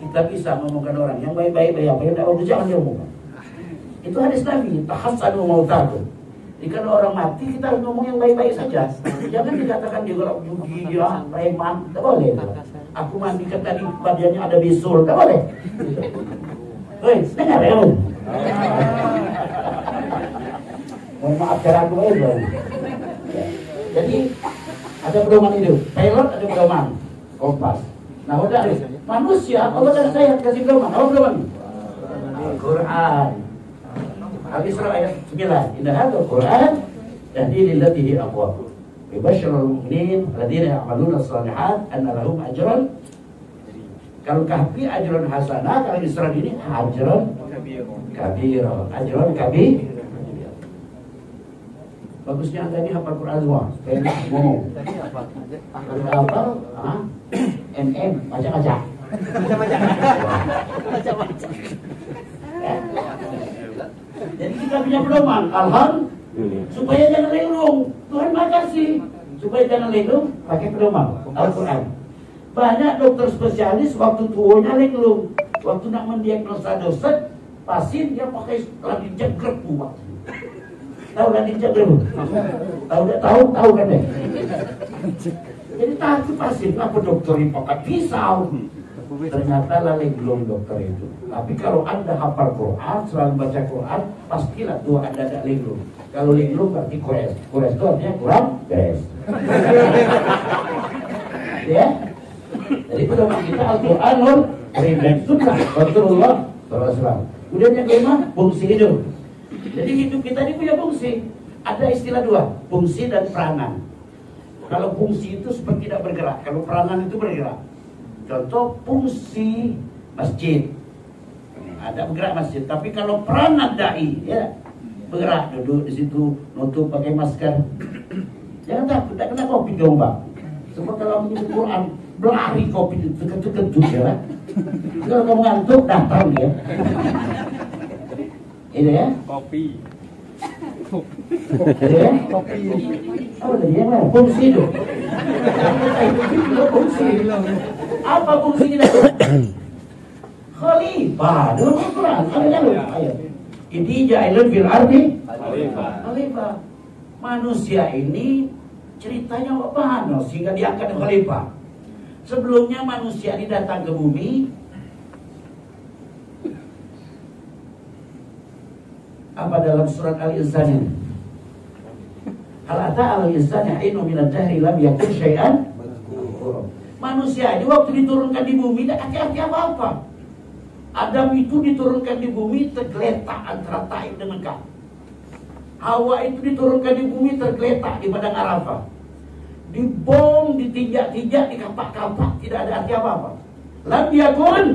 A: Kita bisa ngomongkan orang yang baik-baik apa yang tidak jangan diomongkan. Itu hadis Nabi, tahassanu mautakum. Jika orang mati kita harus ngomong yang baik-baik saja. Jangan dikatakan dia kalau judi, dia preman, tak boleh. Aku mandikan tadi badannya ada bisul, tak boleh. Hei, dengar ya. Mohon maaf cara aku itu. Jadi ada pedoman hidup. Pilot ada pedoman kompas. Nah udah manusia Allah dan saya kasih pedoman. Apa pedoman? Al-Quran. Habis surah ayat 9. Inna hadzal Qur'an yahdi lillati hi aqwam. Yubashshirul mu'minin alladziina ya'maluna as-shalihat anna lahum ajran. Kalau Kahfi ajran hasanah, kalau Isra ini ajran kabira. Ajran kabir. Bagusnya Anda ini hafal Quran semua. Supaya ngomong. Kalau hafal, MM baca-baca. Baca-baca. Jadi kita punya pedoman, alhamdulillah, supaya jangan linglung. Tuhan makasih, supaya jangan linglung, pakai pedoman Al-Quran. Banyak dokter spesialis waktu tuanya linglung, waktu nak mendiagnosa dosen, pasien dia pakai ladin jegrek buat. Tahu ladin jegrek? Tahu kan deh. Jadi takut pasien, apa dokter ini pakai pisau? Ternyata linglung dokter itu. Tapi kalau Anda hafal Quran, selalu baca Quran, pastilah tua Anda tidak linglung. Kalau linglung berarti kores. Kores itu artinya kurang beres. Ya. Jadi pedoman kita Al-Quranul Karim dan Sunnah Rasulullah SAW. Kemudian yang kelima, fungsi hidup. Jadi hidup kita ini punya fungsi. Ada istilah dua, fungsi dan peranan. Kalau fungsi itu seperti tidak bergerak, kalau peranan itu bergerak. Contoh fungsi masjid, ada bergerak masjid. Tapi kalau peranan dai, ya bergerak, duduk di situ, nutup pakai masker. Jangan takut, tidak kena kopi domba. Sebab kalau menurut Quran berlari kopi itu kentut ya. Kalau kamu ngantuk datang ya. Ini ya.
D: Kopi.
A: Ini ya.
D: Kopi.
A: Oh, dia mah fungsi itu. Fungsi. Apa fungsinya? Khalifah. Dalam Al-Quran. Ayo. Ini ja'ilun fil ardi khalifah. Manusia ini ceritanya apa? Sehingga diangkat khalifah. Sebelumnya manusia ini datang ke bumi. Apa dalam surat Al-Insan ini? Hal ata al-insani hinun minad dahri lam yakun syai'an. Manusia ini waktu diturunkan di bumi tidak hati-hati apa-apa. Adam itu diturunkan di bumi tergeletak antara Taif dengan Mekah. Hawa itu diturunkan di bumi tergeletak di padang Arafah. Dibom, ditijak-tijak, dikapak-kapak, tidak ada arti apa-apa. Lam yakun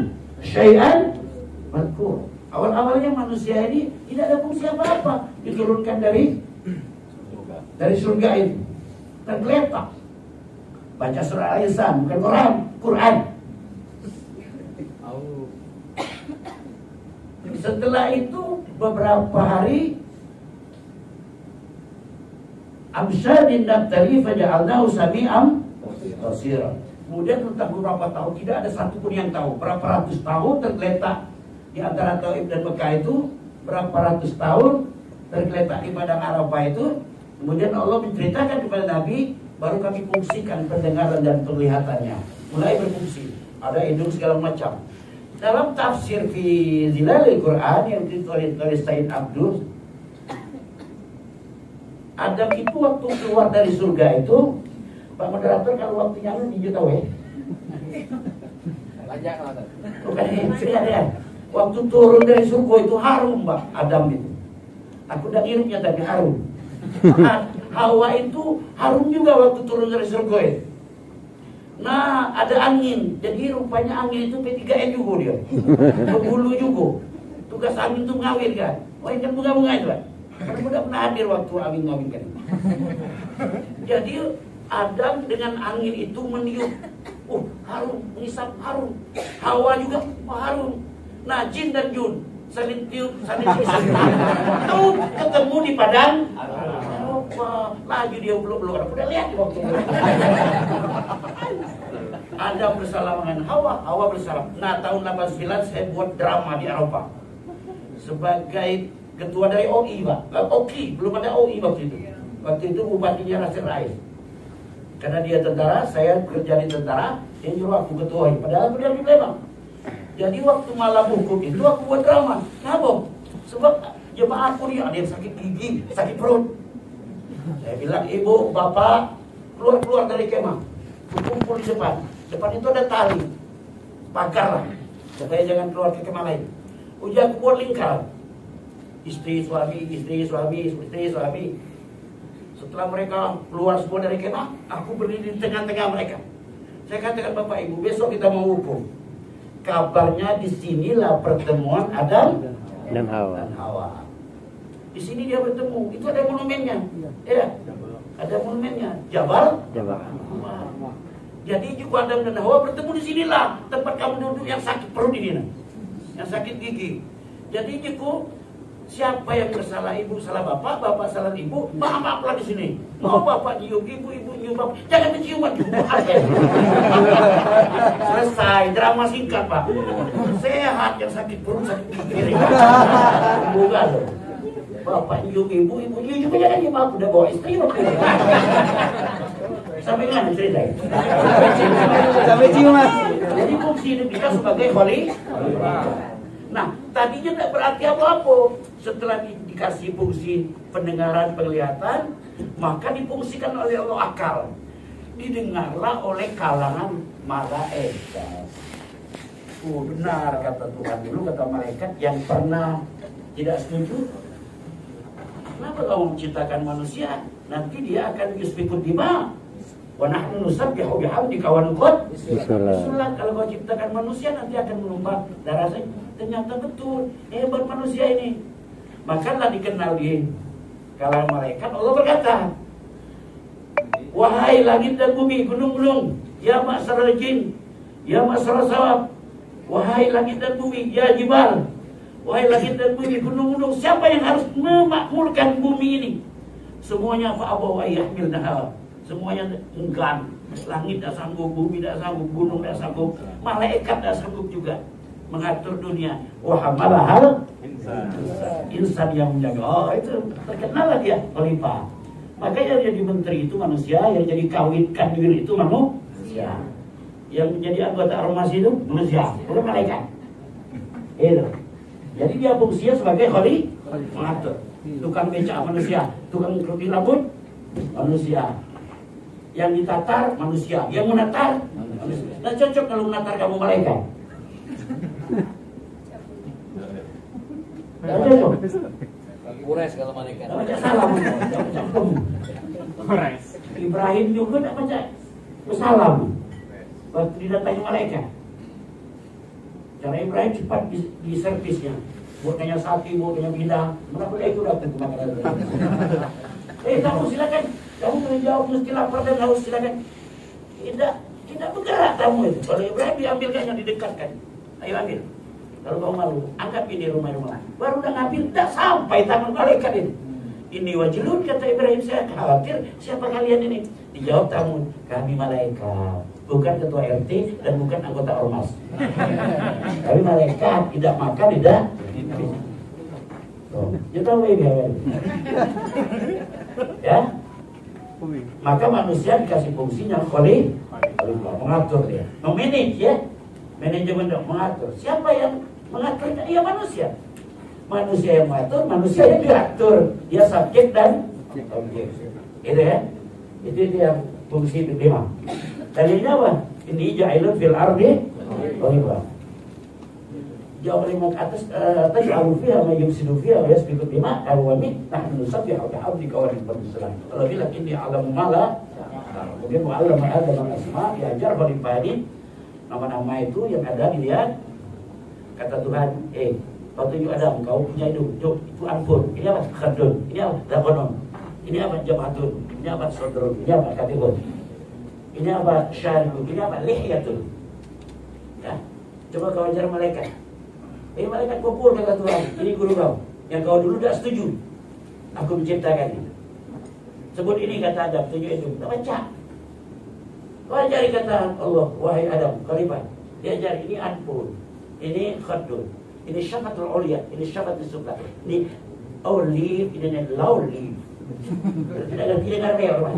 A: syai'an madhkur. Awal-awalnya manusia ini tidak ada fungsi apa-apa, diturunkan dari surga itu, tergeletak. Baca surah Al-Insan, bukan Quran. Setelah itu beberapa hari Amsyadin nabtali faja'alnahu sami'am basira. Kemudian tentang beberapa tahun tidak ada satupun yang tahu. Berapa ratus tahun tergeletak di antara Taif dan Mekah itu, berapa ratus tahun tergeletak di padang Arafah itu. Kemudian Allah menceritakan kepada Nabi, baru kami fungsikan pendengaran dan penglihatannya. Mulai berfungsi, ada hidung segala macam. Dalam tafsir fi Zilalil Quran yang ditulis oleh Said Abdul, Adam itu waktu keluar dari surga itu, Pak moderator kalau waktunya lu tahu ya.
B: Lanjut.
A: Bukan ya. Waktu turun dari surga itu harum, Pak, Adam itu. Aku udah ngirunya tapi harum. Hawa itu harum juga waktu turun dari surga itu. Nah, ada angin. Jadi rupanya angin itu P3N juga dia. Berbulu juga. Tugas angin itu ngawin kan. Oh, ini kan bunga-bunga itu kan. Karena udah pernah hadir waktu angin ngawin kan. Jadi Adam dengan angin itu meniup. Harum, mengisap harum. Hawa juga harum. Nah, jin dan jun saling tiup, saling isap. Tuh ketemu di padang. Lagi dia belum udah lihat waktu itu. Adam bersalaman dengan Hawa bersalam. Nah, tahun 89 saya buat drama di Eropa sebagai ketua dari OI, Pak. OKI, belum ada OI waktu itu. Waktu itu bupatinya Nasir Rais. Karena dia tentara, saya kerja di tentara, dia nyuruh aku ketua. Padahal beliau di Lembang. Jadi waktu malam hukum itu aku buat drama. Kenapa? Sebab jemaah aku ada yang sakit gigi, sakit perut. Saya bilang, ibu, bapak, keluar dari kemah. Kumpul di depan. Depan itu ada tali. Pagar lah. Supaya jangan keluar ke kemah lain. Udah aku buat lingkaran. Istri, suami. Setelah mereka keluar semua dari kemah, aku berdiri di tengah-tengah mereka. Saya katakan, Bapak Ibu, besok kita mau hukum. Kabarnya disinilah pertemuan Adam dan Hawa. Di sini dia bertemu. Itu ada monumennya. Ya, ada monumennya. Jabal. Jadi juga Adam dan Hawa bertemu di sinilah tempat kamu duduk yang sakit perut ini, yang sakit gigi. Jadi juga siapa yang bersalah, ibu salah bapak, bapak salah ibu, maaf-maaflah di sini. Mau bapak nyium ibu, ibu nyium bapak, jangan menciuman. Selesai, drama singkat, Pak. Sehat yang sakit perut, sakit gigi. Bukan loh. Bapak nyium ibu, ibu nyium juga jangan nyium aku, udah bawa istri loh. Sampai mana cerita itu?
D: Sampai ciuman.
A: Jadi fungsi hidup kita sebagai khalifah. Nah, tadinya tidak berarti apa-apa. Setelah dikasih fungsi pendengaran, penglihatan, maka difungsikan oleh Allah akal. Didengarlah oleh kalangan malaikat. benar kata Tuhan dulu, kata malaikat yang pernah tidak setuju. Kenapa kamu menciptakan manusia? Nanti dia akan yusfikut dima. Wa nahnu nusabbihu bihamdika wa nuqaddis lak. Kalau kau ciptakan manusia nanti akan menumpah darah saya. Ternyata betul, hebat manusia ini. Makalah dikenal di kalangan malaikat. Allah berkata, wahai langit dan bumi, gunung-gunung, ya ma'syaral jin, ya ma'syaral sawab. Wahai langit dan bumi, ya jibal, wahai langit dan bumi, gunung-gunung, siapa yang harus memakmurkan bumi ini? Semuanya fa'abaw ayyahmilnaha. Semuanya enggan. Langit tidak sanggup, bumi tidak sanggup, gunung tidak sanggup, malaikat tidak sanggup juga mengatur dunia. Wahamalahal insan yang menjaga. Oh, itu terkenal lah dia khalifah. Maka yang jadi menteri itu manusia, yang jadi kawin kanwil itu manusia, yang menjadi anggota ormas itu manusia, bukan malaikat. Itu. Jadi dia fungsinya sebagai khalifah, mengatur. Tukang becak manusia, tukang kerudung rambut manusia, yang ditatar manusia, yang menatar manusia. Nah cocok kalau menatar kamu malaikat. Tidak cocok.
B: Kures kalau malaikat.
A: Tidak baca salam. Ibrahim juga tidak baca salam waktu didatangi malaikat. Cara Ibrahim cepat di servisnya. Buatnya sapi, buatnya bidang. Kenapa dia itu datang ke makanan? Kamu silakan. Kamu menjawab mesti lapar dan haus, silakan. Tidak bergerak kamu itu. Kalau Ibrahim diambilkannya, didekatkan. Ayo ambil. Kalau kamu malu, anggap ini rumah-rumah. Baru udah ngambil, tidak sampai tangan malaikat ini. Ini wajilun, kata Ibrahim, saya khawatir siapa kalian ini? Dijawab tamu, kami malaikat, bukan ketua RT dan bukan anggota ormas. Kami malaikat, tidak makan, tidak. Ya tahu ini ya. Maka manusia dikasih fungsinya khalifah, mengatur dia, memanage ya, manajemen mengatur. Siapa yang mengatur? Iya manusia. Manusia yang mengatur, manusia yang diatur. Dia subjek dan objek. Itu ya. Itu yang fungsi lima. Dalilnya apa? Ini ja'ilun fil ardi khalifah. Jauh lima ke atas tadi alufiah majumsidu fiha wa yasbiqu bima awami nahnu nusabbihu bihamdika wa nuqaddis. Kalau bilang ini alamu mala, kemudian mu'allam Adam al-asma diajar bagi nama-nama itu yang ada di dia. Kata Tuhan, waktu itu Adam, kau punya hidung, itu ampun. Ini apa? Khadun. Ini apa? Dakonon. Ini apa? Jabatun. Ini apa? Sodrun. Ini apa? Katibun. Ini apa? Syaribun. Ini apa? Lihyatun. Ya, coba kau ajar malaikat. Malaikat kumpul, kata Tuhan, ini guru kau yang kau dulu tidak setuju aku menciptakan ini. Sebut ini kata Adam, tunjuk itu. Tak baca. Kau ajari kata Allah, wahai Adam, khalifah. Dia ajari ini ampun, ini khadun, ini syafatul ulia, ini syafatul sufla, ini olive, ini lawlive. Tidak ada pilihan orang.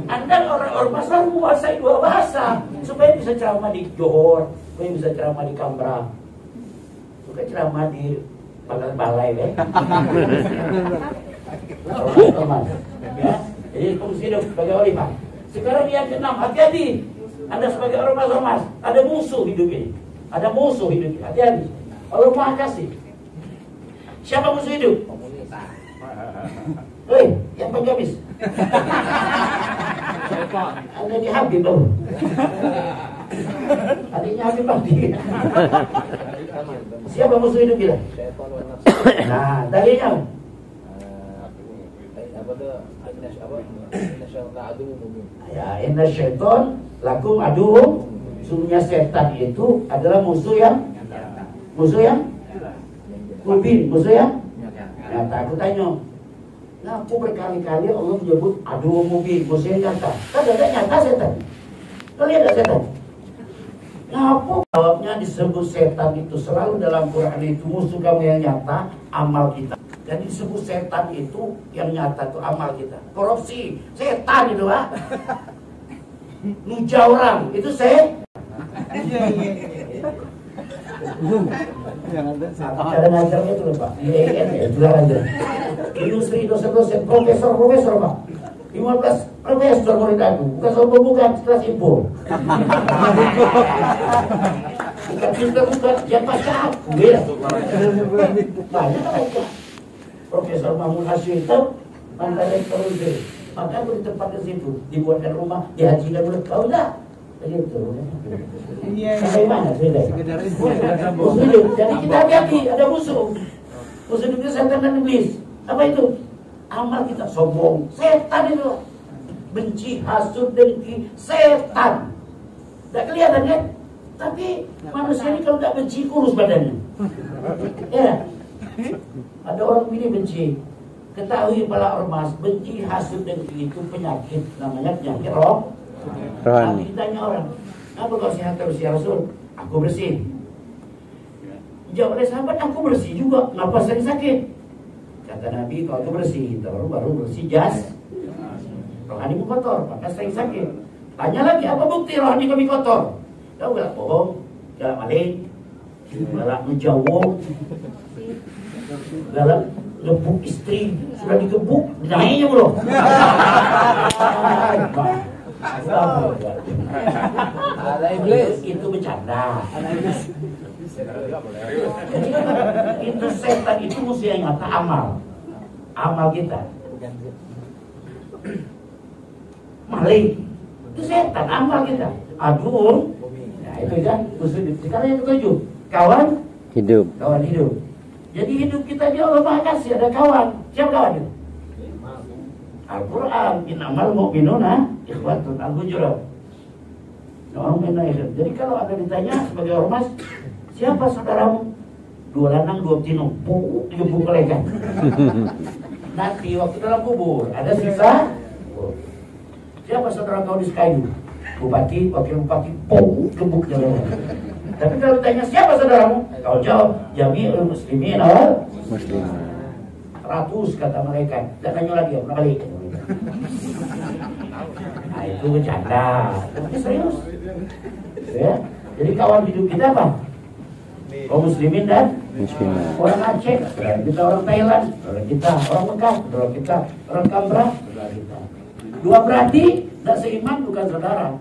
A: Anda orang ormas harus menguasai dua bahasa supaya bisa ceramah di Johor, supaya bisa ceramah di Kambra, supaya ceramah di balai ya. Ya, jadi fungsi sebagai khalifah. Sekarang yang keenam, hati-hati. Anda sebagai ormas ada musuh hidup ini, ada musuh hidup ini. Hati-hati. Allah Maha Kasih. Siapa musuh hidup? Hei, yang pengamis. Anda di Habib dong. Adiknya Habib Abdi. Siapa musuh hidup kita? Nah, tadinya ya, inna syaiton lakum aduhum. Sungguhnya setan itu adalah musuh yang mubin, musuh yang nyata. Aku tanya, ngaku berkali-kali Allah menyebut aduh mubin, musuh yang nyata. Kan ada nyata setan. Kalian ada setan. Ngaku jawabnya disebut setan itu selalu dalam Quran itu musuh kamu yang nyata, amal kita. Jadi disebut setan itu yang nyata itu amal kita. Korupsi, setan itu Pak. Nuja orang, itu cara ngajarnya itu loh Pak. Iya, jualan aja. Industri dosen-dosen, profesor Pak. 15 profesor murid aku, bukan sombong, bukan kelas impor. Bukan pintar, bukan yang baca aku, ya. Banyak aja. Profesor Mahmud Hashim itu mantan rektor UIN. Maka aku di tempat ke situ, dibuatkan rumah, dihajikan murid. Kau enggak? Begitu. Sampai mana sudah? Musuh. Jadi kita hati-hati, ada musuh. Musuh itu setan dan iblis. Apa itu? Amal kita sombong, setan itu. Benci, hasud, dengki, setan. Tidak kelihatan kan? Tapi manusia ini kalau tidak benci kurus badannya. Ya. Ada orang ini benci. Ketahui para ormas, benci, hasud, dengki itu penyakit. Namanya penyakit roh. Tapi ditanya orang, apa kau sehat terus ya Rasul? Aku bersih. Jawab oleh sahabat, aku bersih juga. Kenapa sering sakit? Kata Nabi, kalau itu bersih, baru bersih jas. Rohani mu kotor, maka sering sakit. Tanya lagi, apa bukti rohani kami kotor? Kau galak bohong, galak maling, galak menjauh, galak gebuk istri, sudah digebuk, naiknya belum?
B: Ada iblis.
A: Itu bercanda. Itu setan, itu mesti yang nyata amal kita. Maling itu setan, amal kita. Aduh, nah itu kan musuh. Sekarang yang ketujuh, kawan hidup. Jadi hidup kita dia Allah Maha kasih, ada kawan. Siapa kawan itu? Al-Quran. Innamal mu'minuna ikhwatun. Al-Hujurat. Jadi kalau ada ditanya sebagai ormas, siapa saudaramu? 2 lanang 2 betina, digebuk mereka. Nanti waktu dalam kubur ada sisa. Siapa saudara kau di Sekayu? Bupati, wakil bupati, gebuk jalan. Tapi kalau ditanya siapa saudaramu? Kau jawab, Jami'ul Muslimin awal Muslim. 100 kata mereka. Dan tanya lagi, berapa kali? Nah itu bercanda. Tapi serius. Ya. Jadi kawan hidup kita apa? Kaum muslimin dan muslimin. Orang Aceh, kita orang Thailand, kita orang Mekah, kita orang Kambra, kita. Dua berarti tidak seiman, bukan saudara.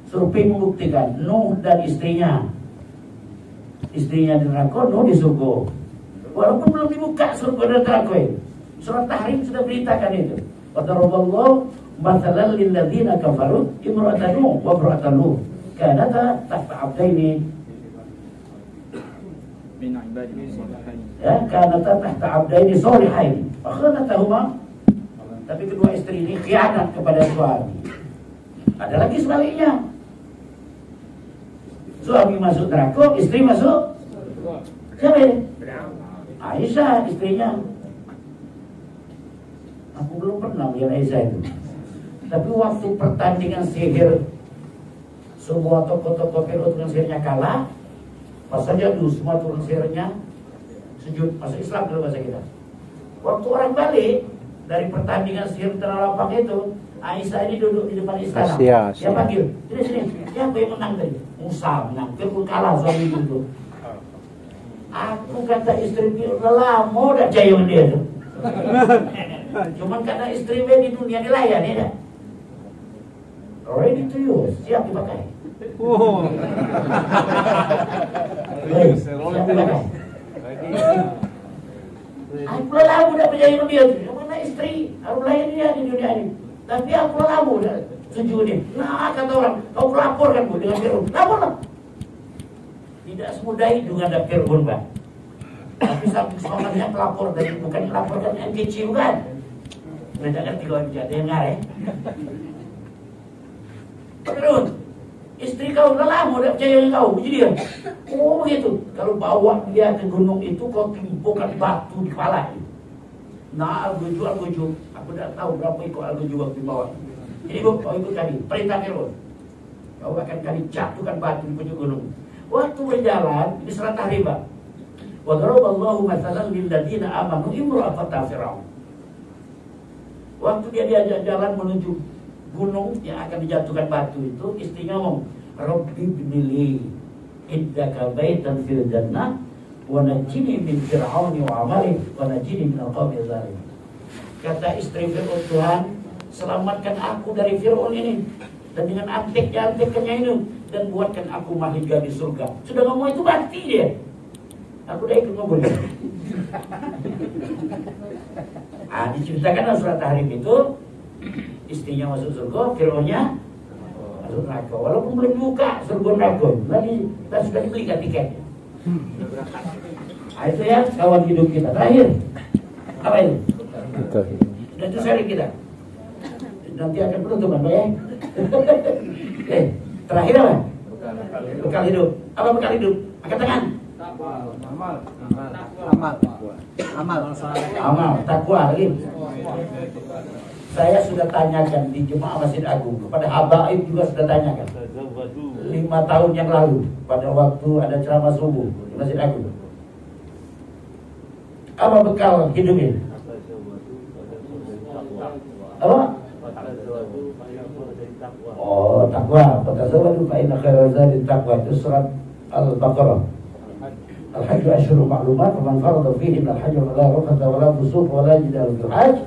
A: Survei membuktikan Nuh dan istrinya di neraka, Nuh di surga. Walaupun belum dibuka surga dan neraka itu. Surat Tahrim sudah beritakan itu. Wadaraballahu mathalan lil ladzina kafaru imra'atan Nuh wa imra'atan Lut kanata tahta 'abdaini min 'ibadina shalihain. Ya, kanata tahta 'abdaini shalihain. Fakhanatahuma. Tapi kedua istri ini khianat kepada suami. Ada lagi sebaliknya. Suami masuk neraka, istri masuk. Siapa ini? Aisyah istrinya. Aku belum pernah melihat Aisyah itu. Tapi waktu pertandingan sihir, semua tokoh-tokoh tukang sihirnya kalah. Pas saja dulu semua tukang sihirnya sujud. Masuk Islam kalau bahasa kita. Waktu orang balik dari pertandingan sihir Tanah Lapang itu, Aisyah ini duduk di depan istana. Dia panggil, sini. Siapa yang menang tadi? Musa menang. Fir'aun kalah suami itu. Aku kata istri Fir'aun lama udah jayung dia tuh. Cuman karena istri di dunia dilayan ya. Ready to use, siap dipakai. Siap dipakai. Aku lama udah jayung dia tuh. Mana istri? Aku layan dia di dunia ini. Tapi aku lama udah setuju nih. Nah kata orang, kau laporkan Bu dengan Fir'aun. Laporlah. Tidak semudah itu ngadap Fir'aun Pak. Tapi saking semangatnya pelapor dari bukan melaporkan yang kecil kan. Mereka ngerti kau bisa dengar ya. Fir'aun, istri kau lama udah percaya dengan kau, begitu dia. Oh begitu. Kalau bawa dia ke gunung itu kau timpukan batu di kepala. Nah, algojo. Aku tidak tahu berapa ikut algojo waktu bawah. Jadi kau ikut kami, perintah Fir'aun. Kau akan kami jatuhkan batu di puncak gunung. Waktu berjalan, di surat Tahrim. Wa daraballahu mathalan lil ladzina amanu imra'ata Fir'aun. Waktu dia diajak jalan menuju gunung yang akan dijatuhkan batu itu, istrinya ngomong, Rabbi ibnili indaka baitan fil jannah wa najini min fir'auni wa amali wa najini min al-qawmi zalim. Kata istri Fir'aun, Tuhan, selamatkan aku dari Fir'aun ini dan dengan antek-anteknya ini, dan buatkan aku mahligai di surga. Sudah ngomong itu mati dia. Aku udah ikut ngomong. Diceritakan dalam surat Tahrim itu, istrinya masuk surga, Fir'aunnya masuk neraka. Walaupun belum buka surga neraka, dan sudah dibelikan tiketnya. Itu ya kawan hidup kita. Terakhir, apa itu? Dan itu seri kita. Nanti akan penutupan, Pak ya. Terakhir apa? Bekal hidup. Apa bekal hidup? Angkat tangan. Amal. Takwa lagi. Saya sudah tanyakan di Jemaah Masjid Agung, kepada habaib juga sudah tanyakan 5 tahun yang lalu pada waktu ada ceramah subuh di Masjid Agung. Apa bekal hidup ini? Apa? Oh, takwa. Fatazawwadu fa inna khairaz zadi taqwa. Itu surat Al-Baqarah. Al-Hajj ashhurun ma'lumat, faman farada fihi al-hajj fala rafata wala fusuq wala jidal fil hajj.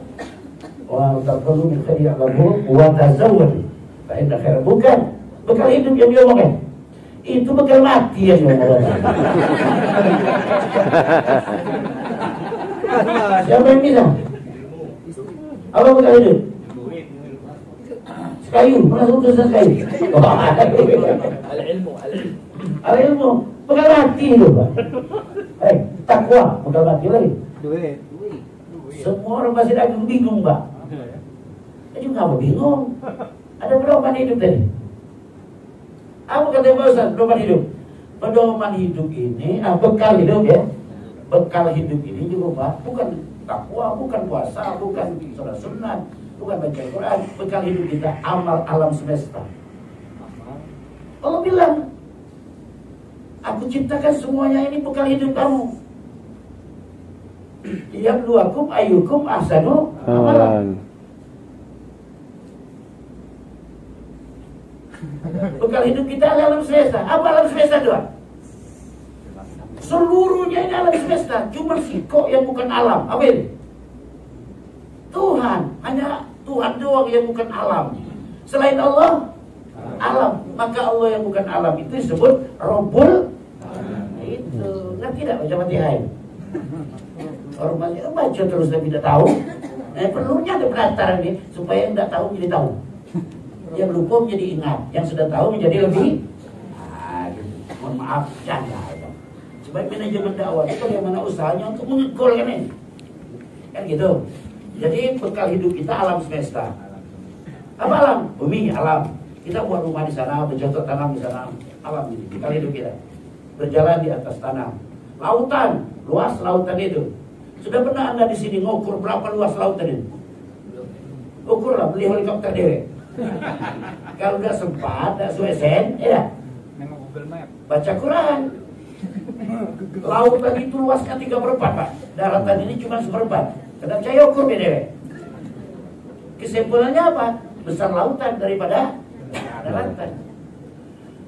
A: Wa taqulu min khairi ya'lamu wa tazawwadu fa inna khairaz, bukan bekal hidup yang diomongkan. Itu bekal mati yang diomongkan. Siapa yang bisa? Apa bekal hidup? Kayu, mana utusan kayu? Al-ilmu, bekal mati itu, Pak. Takwa, bekal mati lagi. Semua orang Masjid Agung bingung, Pak. Jadi ngapa bingung? Ada pedoman hidup tadi. Apa kata Pak Ustaz? Pedoman hidup. Pedoman hidup ini, bekal hidup ya. Bekal hidup ini juga, Pak, bukan takwa, bukan puasa, bukan sholat sunat, bukan baca Al-Quran. Bekal hidup kita amal alam semesta. Allah bilang, aku ciptakan semuanya ini bekal hidup kamu. Yabluwakum ayyukum ahsanu amalan. Bekal hidup kita alam semesta. Apa alam semesta doang? Seluruhnya ini alam semesta. Cuma si kok yang bukan alam. Apa ini? Tuhan. Hanya Tuhan doang yang bukan alam. Selain Allah, alam. Maka Allah yang bukan alam itu disebut Rabbul. Itu. Ngerti tidak baca Fatihah? Orang baca terus dan tidak tahu. Perlunya ada pendaftaran ini supaya yang tidak tahu menjadi tahu. Yang lupa menjadi ingat. Yang sudah tahu menjadi lebih. Gitu. Mohon maaf, canda. Sebagai manajemen dakwah itu bagaimana usahanya untuk mengegolkan ini. Kan gitu. Jadi bekal hidup kita alam semesta. Apa alam? Bumi, alam. Kita buat rumah di sana, bercocok tanam di sana. Alam ini, bekal hidup kita. Berjalan di atas tanah. Lautan, luas lautan itu. Sudah pernah Anda di sini ngukur berapa luas lautan itu? Ukurlah, beli helikopter dewek. Kalau nggak sempat, nggak suesen, ya. Baca Quran. Lautan itu luasnya 3/4, Pak. Daratan ini cuma 1/4. Kadang saya ukur beda. Kesimpulannya apa? Besar lautan daripada daratan.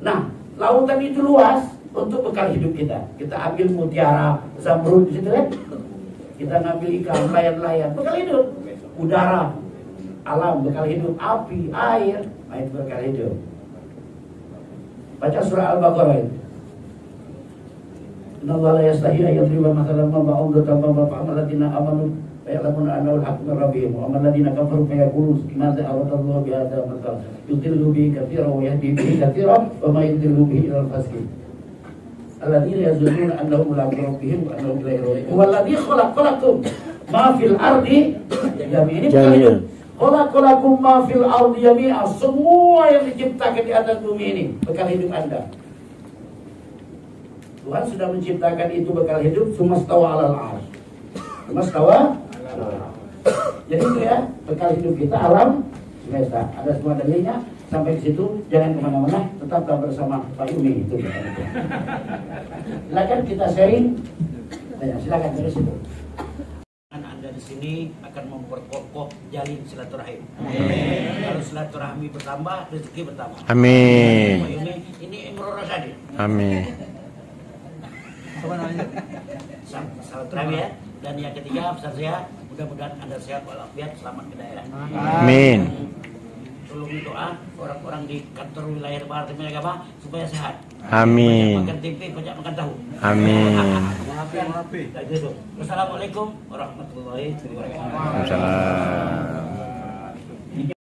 A: Nah, lautan itu luas untuk bekal hidup kita. Kita ambil mutiara, zamrud di situ kan? Kita ngambil ikan, layar-layar, bekal hidup. Udara, alam, bekal hidup. Api, air, itu bekal hidup. Baca surah Al-Baqarah itu. Inna Allah la yastahi ayyadriba mathalan ma ba'udatan ma fa'amal ladina amanu fa ya'lamuna annahu al-haqqu min rabbihim wa amal ladina kafaru fa yaqulun madza arada Allah bi hadzal mathal yudillu bihi katsiran wa yahdi bihi katsiran wa ma yudillu bihi ila al-fasiqin alladhina yazunnuna annahum mulaqu rabbihim wa annahum ilayhi raji'un walladhi khalaqakum ma fil ardi jami'an. Khalaqakum ma fil ardi jami'an. Semua yang diciptakan di atas bumi ini bekal hidup Anda. Tuhan sudah menciptakan itu bekal hidup. Sumastawa alal arsh. Sumastawa. Jadi itu ya bekal hidup kita alam semesta. Ada semua dalilnya. Sampai di situ jangan kemana-mana. Tetaplah bersama Pak Yumi itu. Silakan kita sharing. Silakan dari situ. Anda di sini akan memperkokoh jalin silaturahim. Kalau silaturahmi bertambah, rezeki bertambah.
C: Amin.
A: Pak Yumi, ini Imrul Rasyadi.
C: Amin. Salam terawih ya. Dan yang ketiga pesan saya, mudah-mudahan Anda sehat walafiat, selamat ke daerah.
E: Amin.
C: Tolong doa orang-orang di kantor wilayah Departemen Agama supaya sehat.
E: Amin.
C: Banyak makan tempe, banyak makan tahu.
E: Amin.
C: Wassalamualaikum warahmatullahi wabarakatuh.
E: Waalaikumsalam.